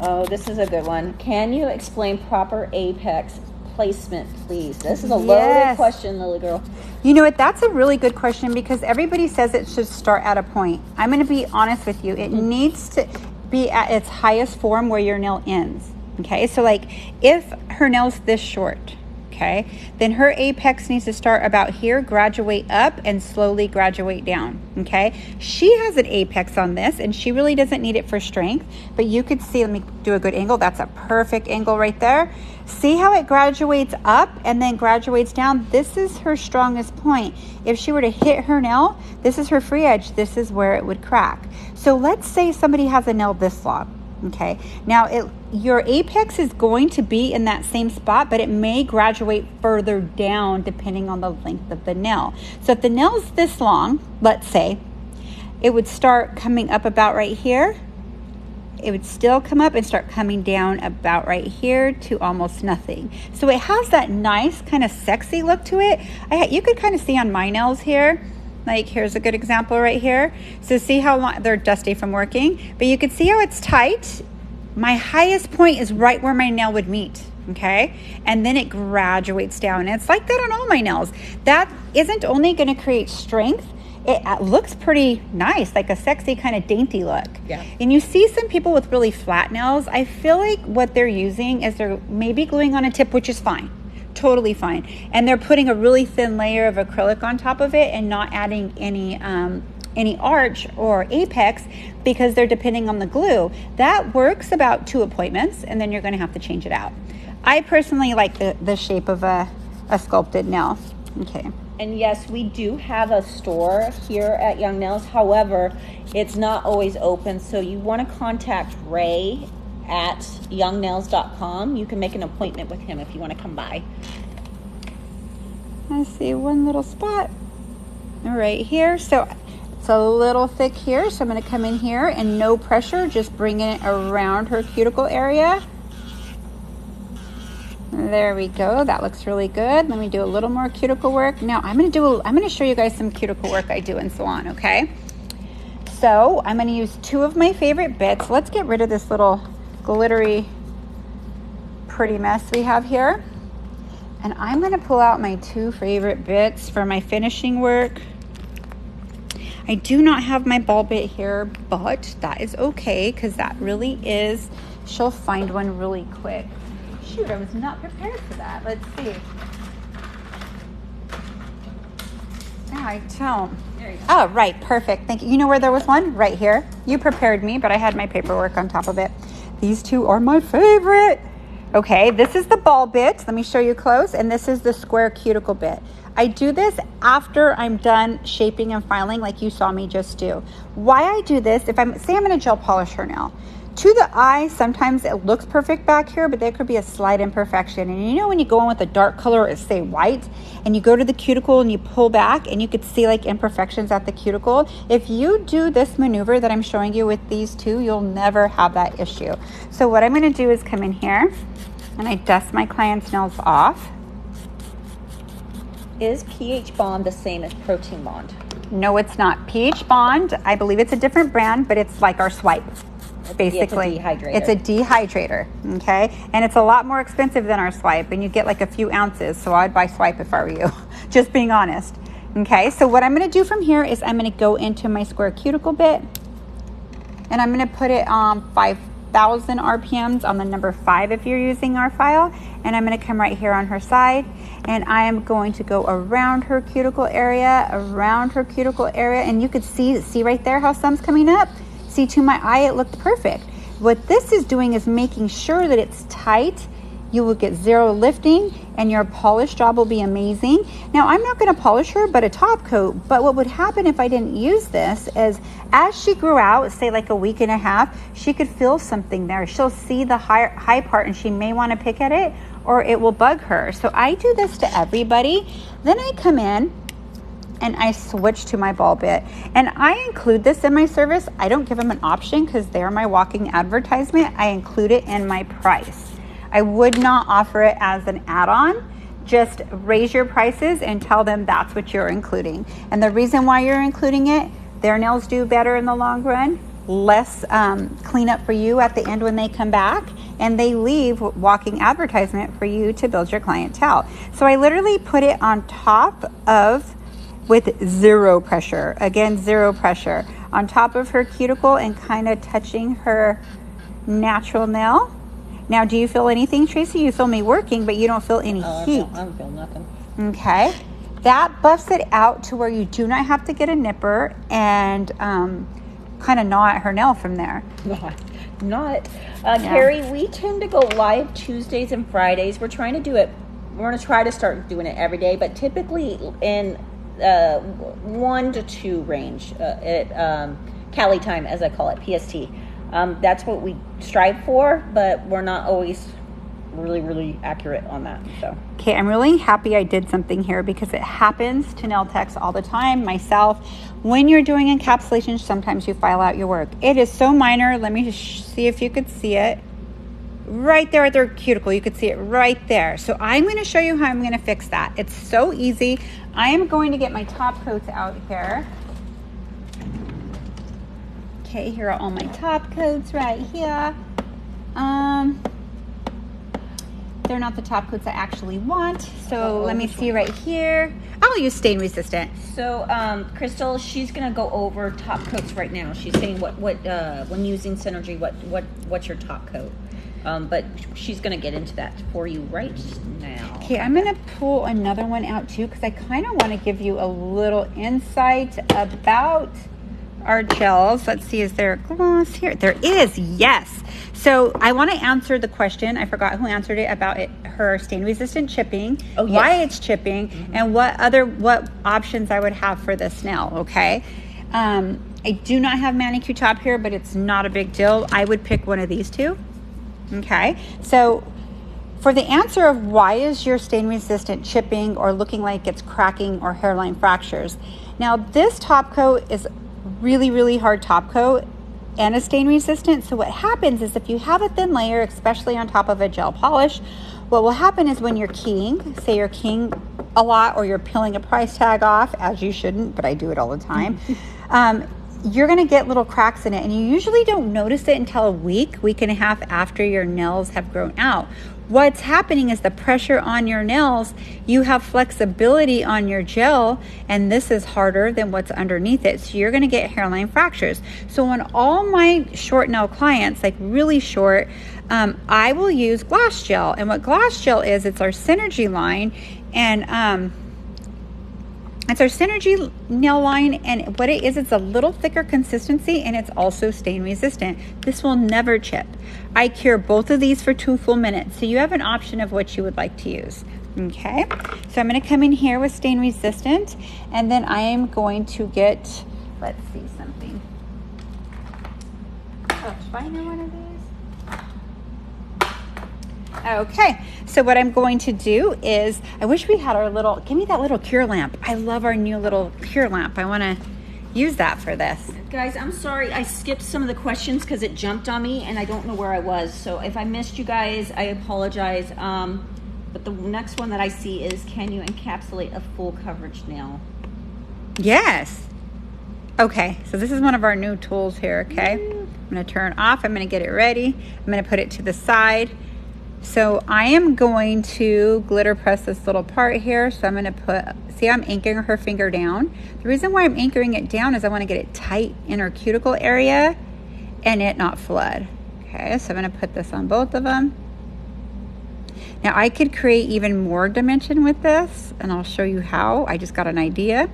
Oh, this is a good one. Can you explain proper apex placement, please? This is a loaded question, Lily girl.
You know what? That's a really good question because everybody says it should start at a point. I'm going to be honest with you. It needs to be at its highest form where your nail ends. Okay, so like if her nail's this short, okay, then her apex needs to start about here, graduate up, and slowly graduate down. Okay, she has an apex on this and she really doesn't need it for strength, but you could see, let me do a good angle. That's a perfect angle right there. See how it graduates up and then graduates down? This is her strongest point. If she were to hit her nail, this is her free edge. This is where it would crack. So let's say somebody has a nail this long. Okay, now your apex is going to be in that same spot, but it may graduate further down depending on the length of the nail. So if the nail is this long, let's say, it would start coming up about right here. It would still come up and start coming down about right here to almost nothing. So it has that nice kind of sexy look to it. You could kind of see on my nails here. Like here's a good example right here. So see how long they're dusty from working, but you can see how it's tight. My highest point is right where my nail would meet. Okay. And then it graduates down. And it's like that on all my nails. That isn't only going to create strength. It looks pretty nice, like a sexy kind of dainty look.
Yeah.
And you see some people with really flat nails. I feel like what they're using is they're maybe gluing on a tip, which is fine. Totally fine. And they're putting a really thin layer of acrylic on top of it and not adding any arch or apex because they're depending on the glue. That works about 2 appointments and then you're going to have to change it out. I personally like the shape of a sculpted nail. Okay.
And yes, we do have a store here at Young Nails. However, it's not always open. So you want to contact Ray at youngnails.com. You can make an appointment with him if you want to come by.
I see one little spot right here. So it's a little thick here. So I'm going to come in here and no pressure, just bringing it around her cuticle area. There we go. That looks really good. Let me do a little more cuticle work. Now I'm going to show you guys some cuticle work I do in salon, okay? So I'm going to use 2 of my favorite bits. Let's get rid of this little glittery pretty mess we have here. And I'm going to pull out my 2 favorite bits for my finishing work. I do not have my ball bit here, but that is okay because that really is, she'll find one really quick. Shoot, I was not prepared for that. Let's see. Yeah, I don't. There you go. Oh, right. Perfect. Thank you. You know where there was one? Right here. You prepared me, but I had my paperwork on top of it. These 2 are my favorite. Okay, this is the ball bit. Let me show you close. And this is the square cuticle bit. I do this after I'm done shaping and filing like you saw me just do. Why I do this, if I'm going to gel polish her nail. To the eye, sometimes it looks perfect back here, but there could be a slight imperfection. And you know when you go in with a dark color, or say white, and you go to the cuticle and you pull back and you could see like imperfections at the cuticle. If you do this maneuver that I'm showing you with these 2, you'll never have that issue. So what I'm going to do is come in here and I dust my client's nails off.
Is pH Bond the same as Protein Bond?
No, it's not. pH Bond, I believe it's a different brand, but it's like our swipe. Basically, it's a dehydrator, okay? And it's a lot more expensive than our swipe, and you get like a few ounces, so I'd buy swipe if I were you, just being honest. Okay, so what I'm going to do from here is I'm going to go into my square cuticle bit, and I'm going to put it on 5,000 RPMs on the number 5 if you're using our file, and I'm going to come right here on her side, and I am going to go around her cuticle area, and you could see right there how some's coming up. See, to my eye, it looked perfect. What this is doing is making sure that it's tight. You will get 0 lifting and your polish job will be amazing. Now, I'm not going to polish her, but a top coat. But what would happen if I didn't use this is as she grew out, say like a week and a half, she could feel something there. She'll see the high part and she may want to pick at it or it will bug her. So I do this to everybody. Then I come in and I switch to my ball bit. And I include this in my service. I don't give them an option because they're my walking advertisement. I include it in my price. I would not offer it as an add-on. Just raise your prices and tell them that's what you're including. And the reason why you're including it, their nails do better in the long run, less cleanup for you at the end when they come back, and they leave walking advertisement for you to build your clientele. So I literally put it on top of, with 0 pressure, again 0 pressure, on top of her cuticle and kind of touching her natural nail. Now, do you feel anything, Tracy? You feel me working, but you don't feel any heat.
I don't feel nothing.
Okay. That buffs it out to where you do not have to get a nipper and kind of gnaw at her nail from there.
Not. Carrie, we tend to go live Tuesdays and Fridays. We're trying to do it. We're going to try to start doing it every day, but typically in 1 to 2 range at Cali time, as I call it, PST. That's what we strive for, but we're not always really accurate on that. So
okay, I'm really happy I did something here because it happens to nail techs all the time, myself. When you're doing encapsulation, sometimes you file out your work. It is so minor. Let me just see if you could see it. Right there at their cuticle, you could see it right there. So I'm going to show you how I'm going to fix that. It's so easy. I am going to get my top coats out here. Okay, here are all my top coats right here. They're not the top coats I actually want. So let me see right here. I'll use stain resistant.
So Crystal, she's gonna go over top coats right now. She's saying what when using Synergy, what's your top coat? But she's gonna get into that for you right now.
Okay, I'm gonna pull another one out too because I kind of want to give you a little insight about our gels. Let's see, is there a gloss here? There is, yes. So I want to answer the question, I forgot who answered it, about her stain resistant chipping,
oh, yes.
why it's chipping, and what options I would have for this nail, okay? I do not have manicure top here, but it's not a big deal. I would pick one of these two, okay? So for the answer of why is your stain resistant chipping or looking like it's cracking or hairline fractures, now this top coat is really, really hard top coat and is stain resistant. So what happens is if you have a thin layer, especially on top of a gel polish, what will happen is when you're keying, say you're keying a lot or you're peeling a price tag off, as you shouldn't, but I do it all the time, you're gonna get little cracks in it, and you usually don't notice it until a week and a half after your nails have grown out. What's happening is the pressure on your nails, you have flexibility on your gel, and this is harder than what's underneath it. So you're gonna get hairline fractures. So on all my short nail clients, like really short, I will use gloss gel. And what gloss gel is, it's our Synergy line, and it's our Synergy nail line, and what it is, it's a little thicker consistency, and it's also stain resistant. This will never chip. I cure both of these for 2 full minutes, so you have an option of what you would like to use. Okay, so I'm going to come in here with stain resistant, and then I am going to get, let's see something. Oh, should I know one of these? Okay, so what I'm going to do is, I wish we had our little, give me that little cure lamp. I love our new little cure lamp. I want to use that for this.
Guys, I'm sorry I skipped some of the questions because it jumped on me and I don't know where I was. So if I missed you guys, I apologize. But the next one that I see is, can you encapsulate a full coverage nail?
Yes. Okay, so this is one of our new tools here, okay? I'm going to turn it off. I'm going to get it ready. I'm going to put it to the side. So I am going to glitter press this little part here. So I'm going to put, see, I'm anchoring her finger down. The reason why I'm anchoring it down is I want to get it tight in her cuticle area and it not flood. Okay, so I'm going to put this on both of them. Now I could create even more dimension with this, and I'll show you how. I just got an idea.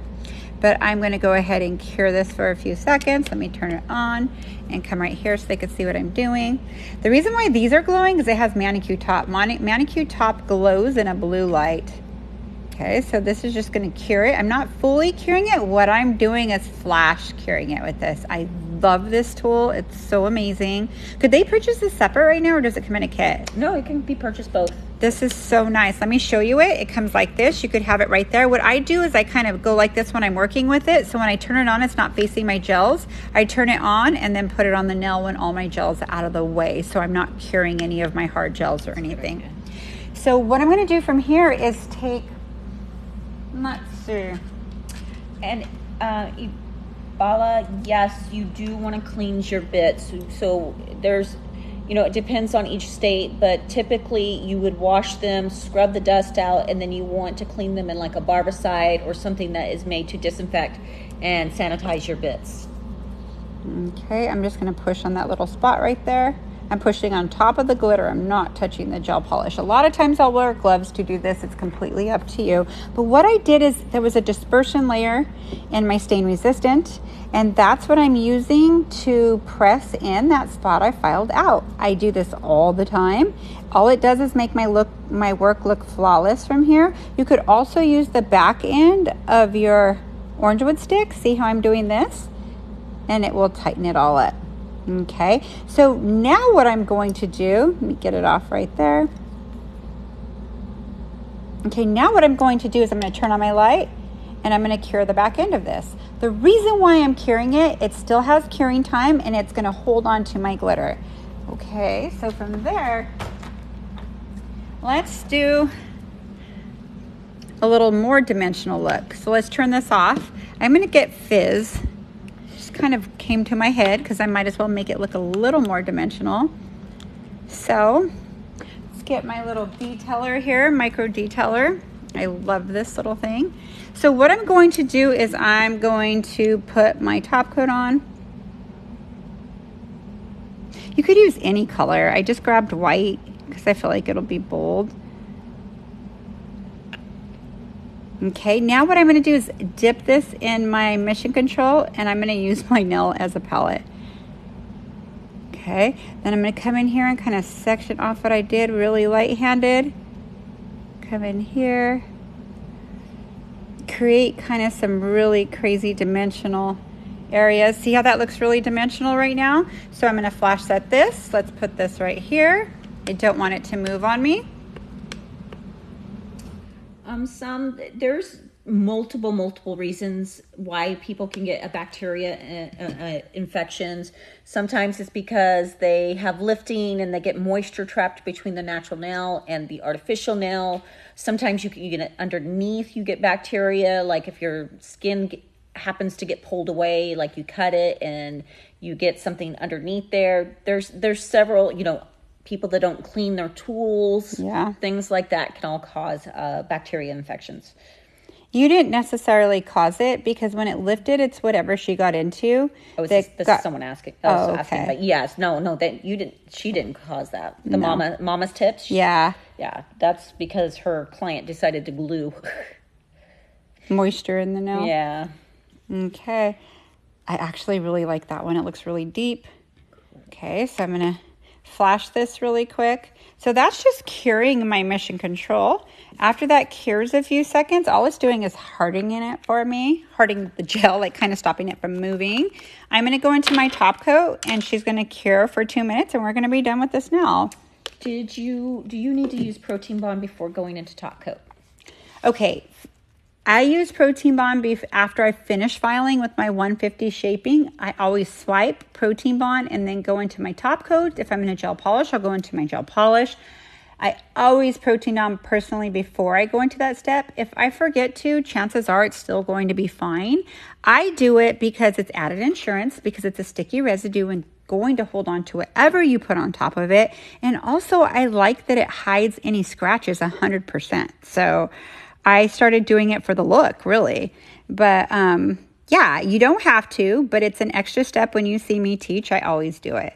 But I'm going to go ahead and cure this for a few seconds. Let me turn it on and come right here so they can see what I'm doing. The reason why these are glowing is it has manicure top. Manicure top glows in a blue light. Okay, so this is just going to cure it. I'm not fully curing it. What I'm doing is flash curing it with this. I love this tool. It's so amazing. Could they purchase this separate right now, or does it come in a kit?
No, it can be purchased both.
This is so nice. Let me show you it. It comes like this. You could have it right there. What I do is I kind of go like this when I'm working with it. So when I turn it on, it's not facing my gels. I turn it on and then put it on the nail when all my gels are out of the way. So I'm not curing any of my hard gels or anything. So what I'm going to do from here is take, let's see.
And Bala, yes, you do want to cleanse your bits. So there's, you know, it depends on each state, but typically you would wash them, scrub the dust out, and then you want to clean them in like a barbicide or something that is made to disinfect and sanitize your bits.
Okay, I'm just going to push on that little spot right there. I'm pushing on top of the glitter. I'm not touching the gel polish. A lot of times I'll wear gloves to do this. It's completely up to you. But what I did is there was a dispersion layer in my stain resistant, and that's what I'm using to press in that spot I filed out. I do this all the time. All it does is make my work look flawless from here. You could also use the back end of your orange wood stick. See how I'm doing this? And it will tighten it all up. Okay, so now what I'm going to do, let me get it off right there. Okay, now what I'm going to do is I'm going to turn on my light and I'm going to cure the back end of this. The reason why I'm curing it, it still has curing time and it's going to hold on to my glitter. Okay, so from there, let's do a little more dimensional look. So let's turn this off. I'm going to get Fizz. Kind of came to my head because I might as well make it look a little more dimensional. So let's get my little detailer here, micro detailer. I love this little thing. So what I'm going to do is I'm going to put my top coat on. You could use any color. I just grabbed white because I feel like it'll be bold. Okay, now what I'm going to do is dip this in my mission control, and I'm going to use my nail as a palette. Okay, then I'm going to come in here and kind of section off what I did really light-handed. Come in here. Create kind of some really crazy dimensional areas. See how that looks really dimensional right now? So I'm going to flash set this. Let's put this right here. I don't want it to move on me.
There's multiple reasons why people can get a bacteria infections. Sometimes it's because they have lifting and they get moisture trapped between the natural nail and the artificial nail. Sometimes you get it underneath, you get bacteria, like if your skin happens to get pulled away, like you cut it and you get something underneath there. There's several, people that don't clean their tools, things like that can all cause bacteria infections.
You didn't necessarily cause it because when it lifted, it's whatever she got into.
Oh, this is someone asking. Asking, but yes, no, that you didn't. She didn't cause that. The mama's tips.
Yeah.
That's because her client decided to glue
moisture in the nail.
Yeah.
Okay. I actually really like that one. It looks really deep. Okay, so I'm gonna flash this really quick. So that's just curing my mission control. After that cures a few seconds, all it's doing is hardening it for me, hardening the gel, like kind of stopping it from moving. I'm going to go into my top coat and she's going to cure for 2 minutes and we're going to be done with this now.
Do you need to use Protein Bond before going into top coat?
Okay. I use Protein Bond after I finish filing with my 150 shaping. I always swipe Protein Bond and then go into my top coat. If I'm in a gel polish, I'll go into my gel polish. I always Protein Bond personally before I go into that step. If I forget to, chances are it's still going to be fine. I do it because it's added insurance, because it's a sticky residue and going to hold on to whatever you put on top of it. And also I like that it hides any scratches 100%. So I started doing it for the look, really. But yeah, you don't have to, but it's an extra step when you see me teach. I always do it.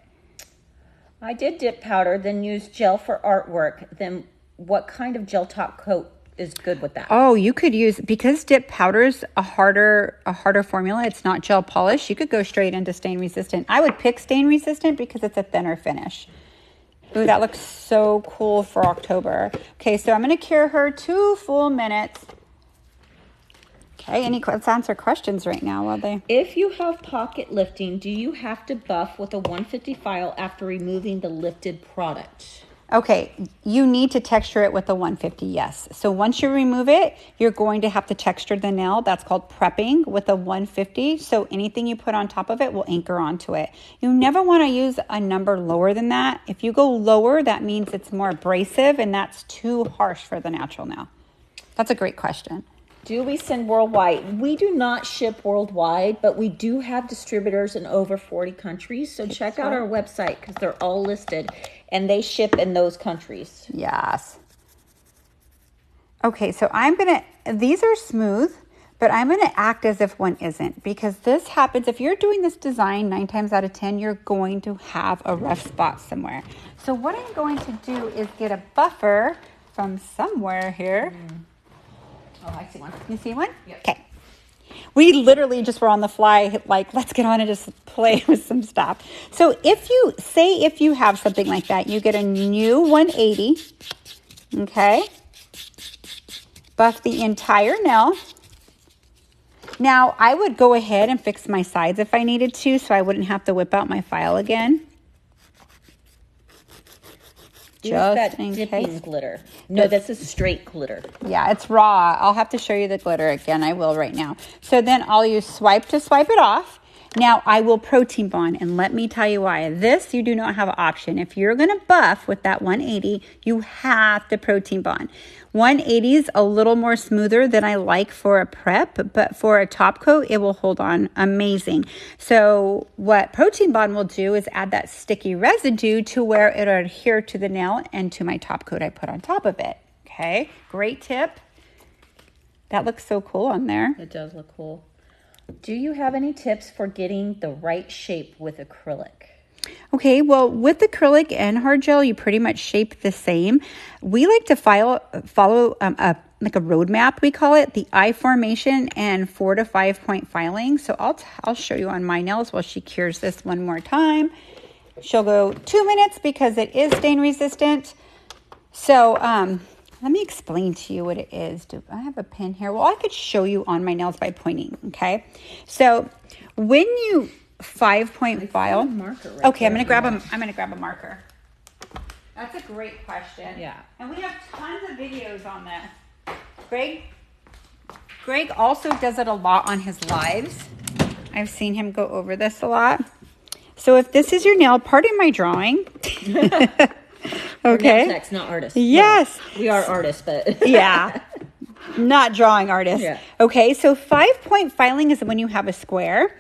I did dip powder, then use gel for artwork. Then what kind of gel top coat is good with that?
Oh, you could use, because dip powder's a harder formula. It's not gel polish. You could go straight into stain resistant. I would pick stain resistant because it's a thinner finish. Ooh, that looks so cool for October. Okay, so I'm going to cure her 2 full minutes. Okay, let's answer questions right now while they...
If you have pocket lifting, do you have to buff with a 150 file after removing the lifted product?
Okay, you need to texture it with a 150, yes. So once you remove it, you're going to have to texture the nail. That's called prepping with a 150. So anything you put on top of it will anchor onto it. You never want to use a number lower than that. If you go lower, that means it's more abrasive and that's too harsh for the natural nail. That's a great question.
Do we send worldwide? We do not ship worldwide, but we do have distributors in over 40 countries. So check out our website because they're all listed and they ship in those countries.
Yes. Okay, so these are smooth, but I'm going to act as if one isn't, because this happens, if you're doing this design 9 times out of 10, you're going to have a rough spot somewhere. So what I'm going to do is get a buffer from somewhere here.
Oh, I see one.
You see one?
Yep.
Okay. We literally just were on the fly, like, let's get on and just play with some stuff. So if you have something like that, you get a new 180, okay? Buff the entire nail. Now, I would go ahead and fix my sides if I needed to, so I wouldn't have to whip out my file again.
Just that dipping glitter. No, this is straight glitter.
Yeah, it's raw. I'll have to show you the glitter again. I will right now. So then I'll use swipe to swipe it off. Now I will Protein Bond, and let me tell you why. This, you do not have an option. If you're going to buff with that 180, you have to Protein Bond. 180 is a little more smoother than I like for a prep, but for a top coat, it will hold on amazing. So what Protein Bond will do is add that sticky residue to where it'll adhere to the nail and to my top coat I put on top of it. Okay, great tip. That looks so cool on there.
It does look cool. Do you have any tips for getting the right shape with acrylic?
Okay, well, with acrylic and hard gel, you pretty much shape the same. We like to follow a like a roadmap, we call it, the eye formation and 4 to 5 point filing. So I'll show you on my nails while she cures this one more time. She'll go 2 minutes because it is stain resistant. So let me explain to you what it is. Do I have a pen here? Well, I could show you on my nails by pointing, okay? So when you 5-point file, okay, I'm gonna grab a marker. That's a great question.
Yeah.
And we have tons of videos on this. Greg also does it a lot on his lives. I've seen him go over this a lot. So if this is your nail, pardon my drawing. Okay.
Techs, not artists.
Yes.
Well, we are artists, but
yeah. Not drawing artists.
Yeah.
Okay, so 5-point filing is when you have a square.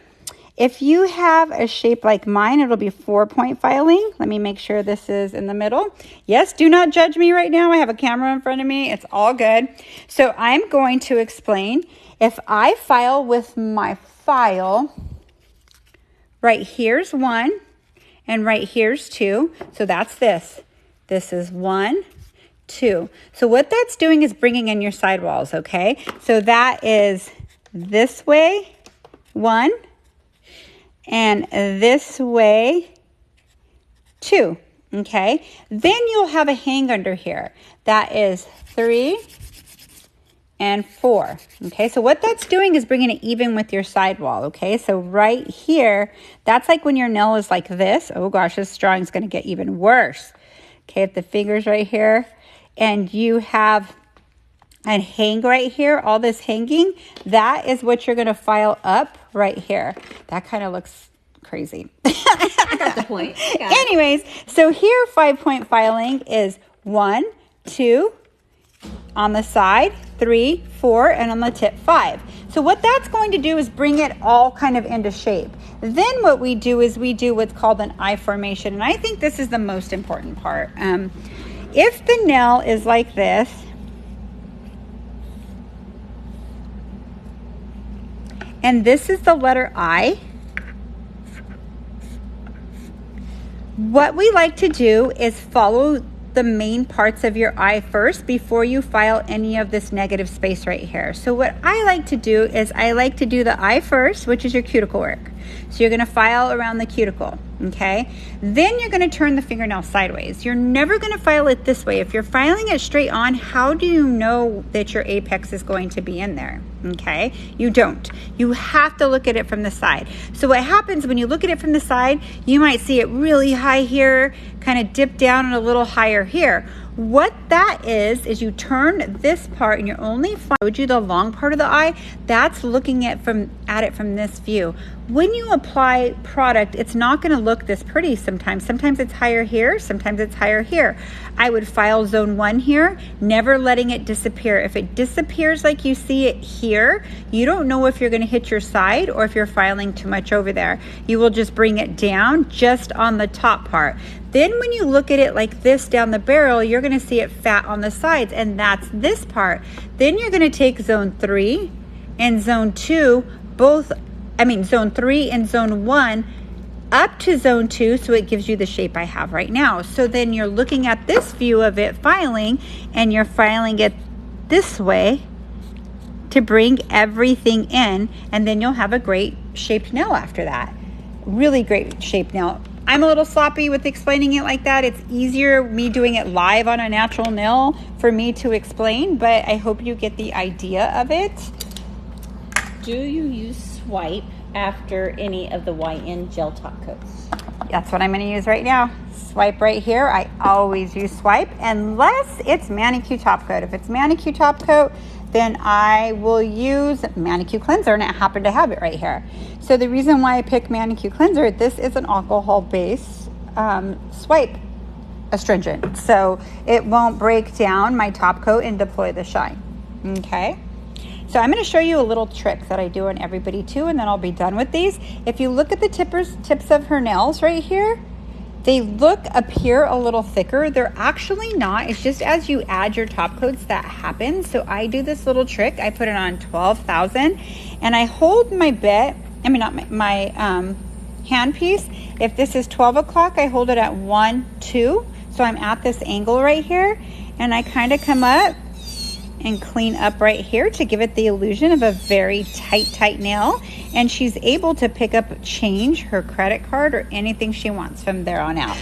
If you have a shape like mine, it'll be 4-point filing. Let me make sure this is in the middle. Yes, do not judge me right now. I have a camera in front of me. It's all good. So I'm going to explain. If I file with my file, right here's 1 and right here's 2. So that's this. This is 1, 2. So what that's doing is bringing in your sidewalls, okay? So that is this way, 1. And this way, 2, okay? Then you'll have a hang under here. That is 3 and 4, okay? So what that's doing is bringing it even with your sidewall, okay? So right here, that's like when your nail is like this. Oh gosh, this drawing's gonna get even worse. Okay, if the finger's right here, and you have a hang right here, all this hanging, that is what you're gonna file up right here. That kind of looks crazy.
I got the point.
Anyways, so here 5-point filing is 1, 2, on the side, 3, 4, and on the tip 5. So what that's going to do is bring it all kind of into shape. Then what we do is we do what's called an eye formation. And I think this is the most important part. If the nail is like this, and this is the letter I, what we like to do is follow the main parts of your eye first before you file any of this negative space right here. So what I like to do is I like to do the eye first, which is your cuticle work. So you're gonna file around the cuticle, okay? Then you're gonna turn the fingernail sideways. You're never gonna file it this way. If you're filing it straight on, how do you know that your apex is going to be in there, okay? You don't. You have to look at it from the side. So what happens when you look at it from the side, you might see it really high here, kind of dip down and a little higher here. What that is you turn this part and you're only showed you the long part of the eye. That's looking at it from this view. When you apply product, it's not going to look this pretty sometimes. Sometimes it's higher here, sometimes it's higher here. I would file zone 1 here, never letting it disappear. If it disappears like you see it here, you don't know if you're going to hit your side or if you're filing too much over there. You will just bring it down just on the top part. Then when you look at it like this down the barrel, you're going to see it fat on the sides, and that's this part. Then you're going to take zone 3 and zone 2, zone 3 and zone 1 up to zone 2, so it gives you the shape I have right now. So then you're looking at this view of it filing, and you're filing it this way to bring everything in, and then you'll have a great shaped nail after that. Really great shaped nail. I'm a little sloppy with explaining it like that. It's easier me doing it live on a natural nail for me to explain, but I hope you get the idea of it.
Do you use swipe after any of the YN gel top coats?
That's what I'm going to use right now. Swipe right here. I always use swipe unless it's manicure top coat. If it's manicure top coat, then I will use manicure cleanser, and I happen to have it right here. So the reason why I pick manicure cleanser, this is an alcohol-based swipe astringent. So it won't break down my top coat and deploy the shine. Okay. So I'm going to show you a little trick that I do on everybody too, and then I'll be done with these. If you look at the tips of her nails right here, they appear a little thicker. They're actually not. It's just as you add your top coats that happens. So I do this little trick. I put it on 12,000 and I hold my bit, my handpiece. If this is 12 o'clock, I hold it at 1, 2. So I'm at this angle right here, and I kind of come up and clean up right here to give it the illusion of a very tight nail. And she's able to pick up, change her credit card or anything she wants from there on out.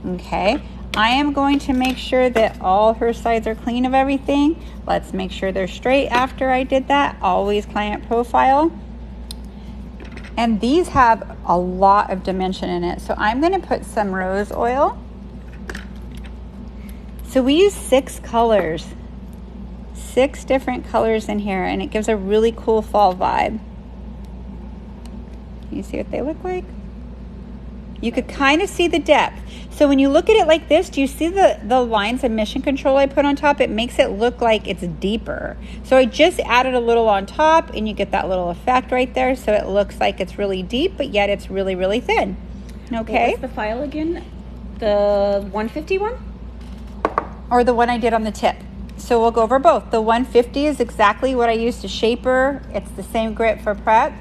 Okay, I am going to make sure that all her sides are clean of everything. Let's make sure they're straight after I did that. Always client profile. And these have a lot of dimension in it. So I'm going to put some rose oil. So we use 6 colors, 6 different colors in here, and it gives a really cool fall vibe. Can you see what they look like? You could kind of see the depth. So when you look at it like this, do you see the lines of mission control I put on top? It makes it look like it's deeper. So I just added a little on top, and you get that little effect right there. So it looks like it's really deep, but yet it's really, really thin. Okay.
What's the file again? The 150 one?
Or the one I did on the tip. So we'll go over both. The 150 is exactly what I used to shaper. It's the same grit for prep.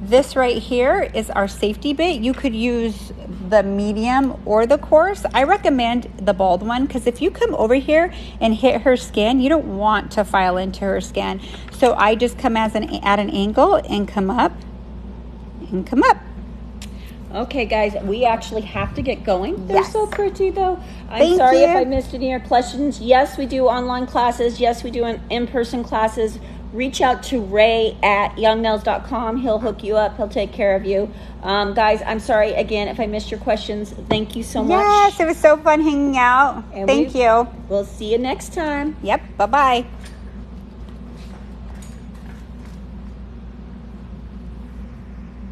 This right here is our safety bit. You could use the medium or the coarse. I recommend the bald one because if you come over here and hit her skin, you don't want to file into her skin. So I just come at an angle and come up and come up.
Okay, guys, we actually have to get going. They're
Yes.
so pretty, though. I'm
Thank
sorry
you.
if I missed any of your questions. Yes, we do online classes. Yes, we do in-person classes. Reach out to Ray at youngnails.com. He'll hook you up. He'll take care of you. Guys, I'm sorry again if I missed your questions. Thank you so much.
Yes, it was so fun hanging out.
And
Thank you.
We'll see you next time.
Yep, bye-bye.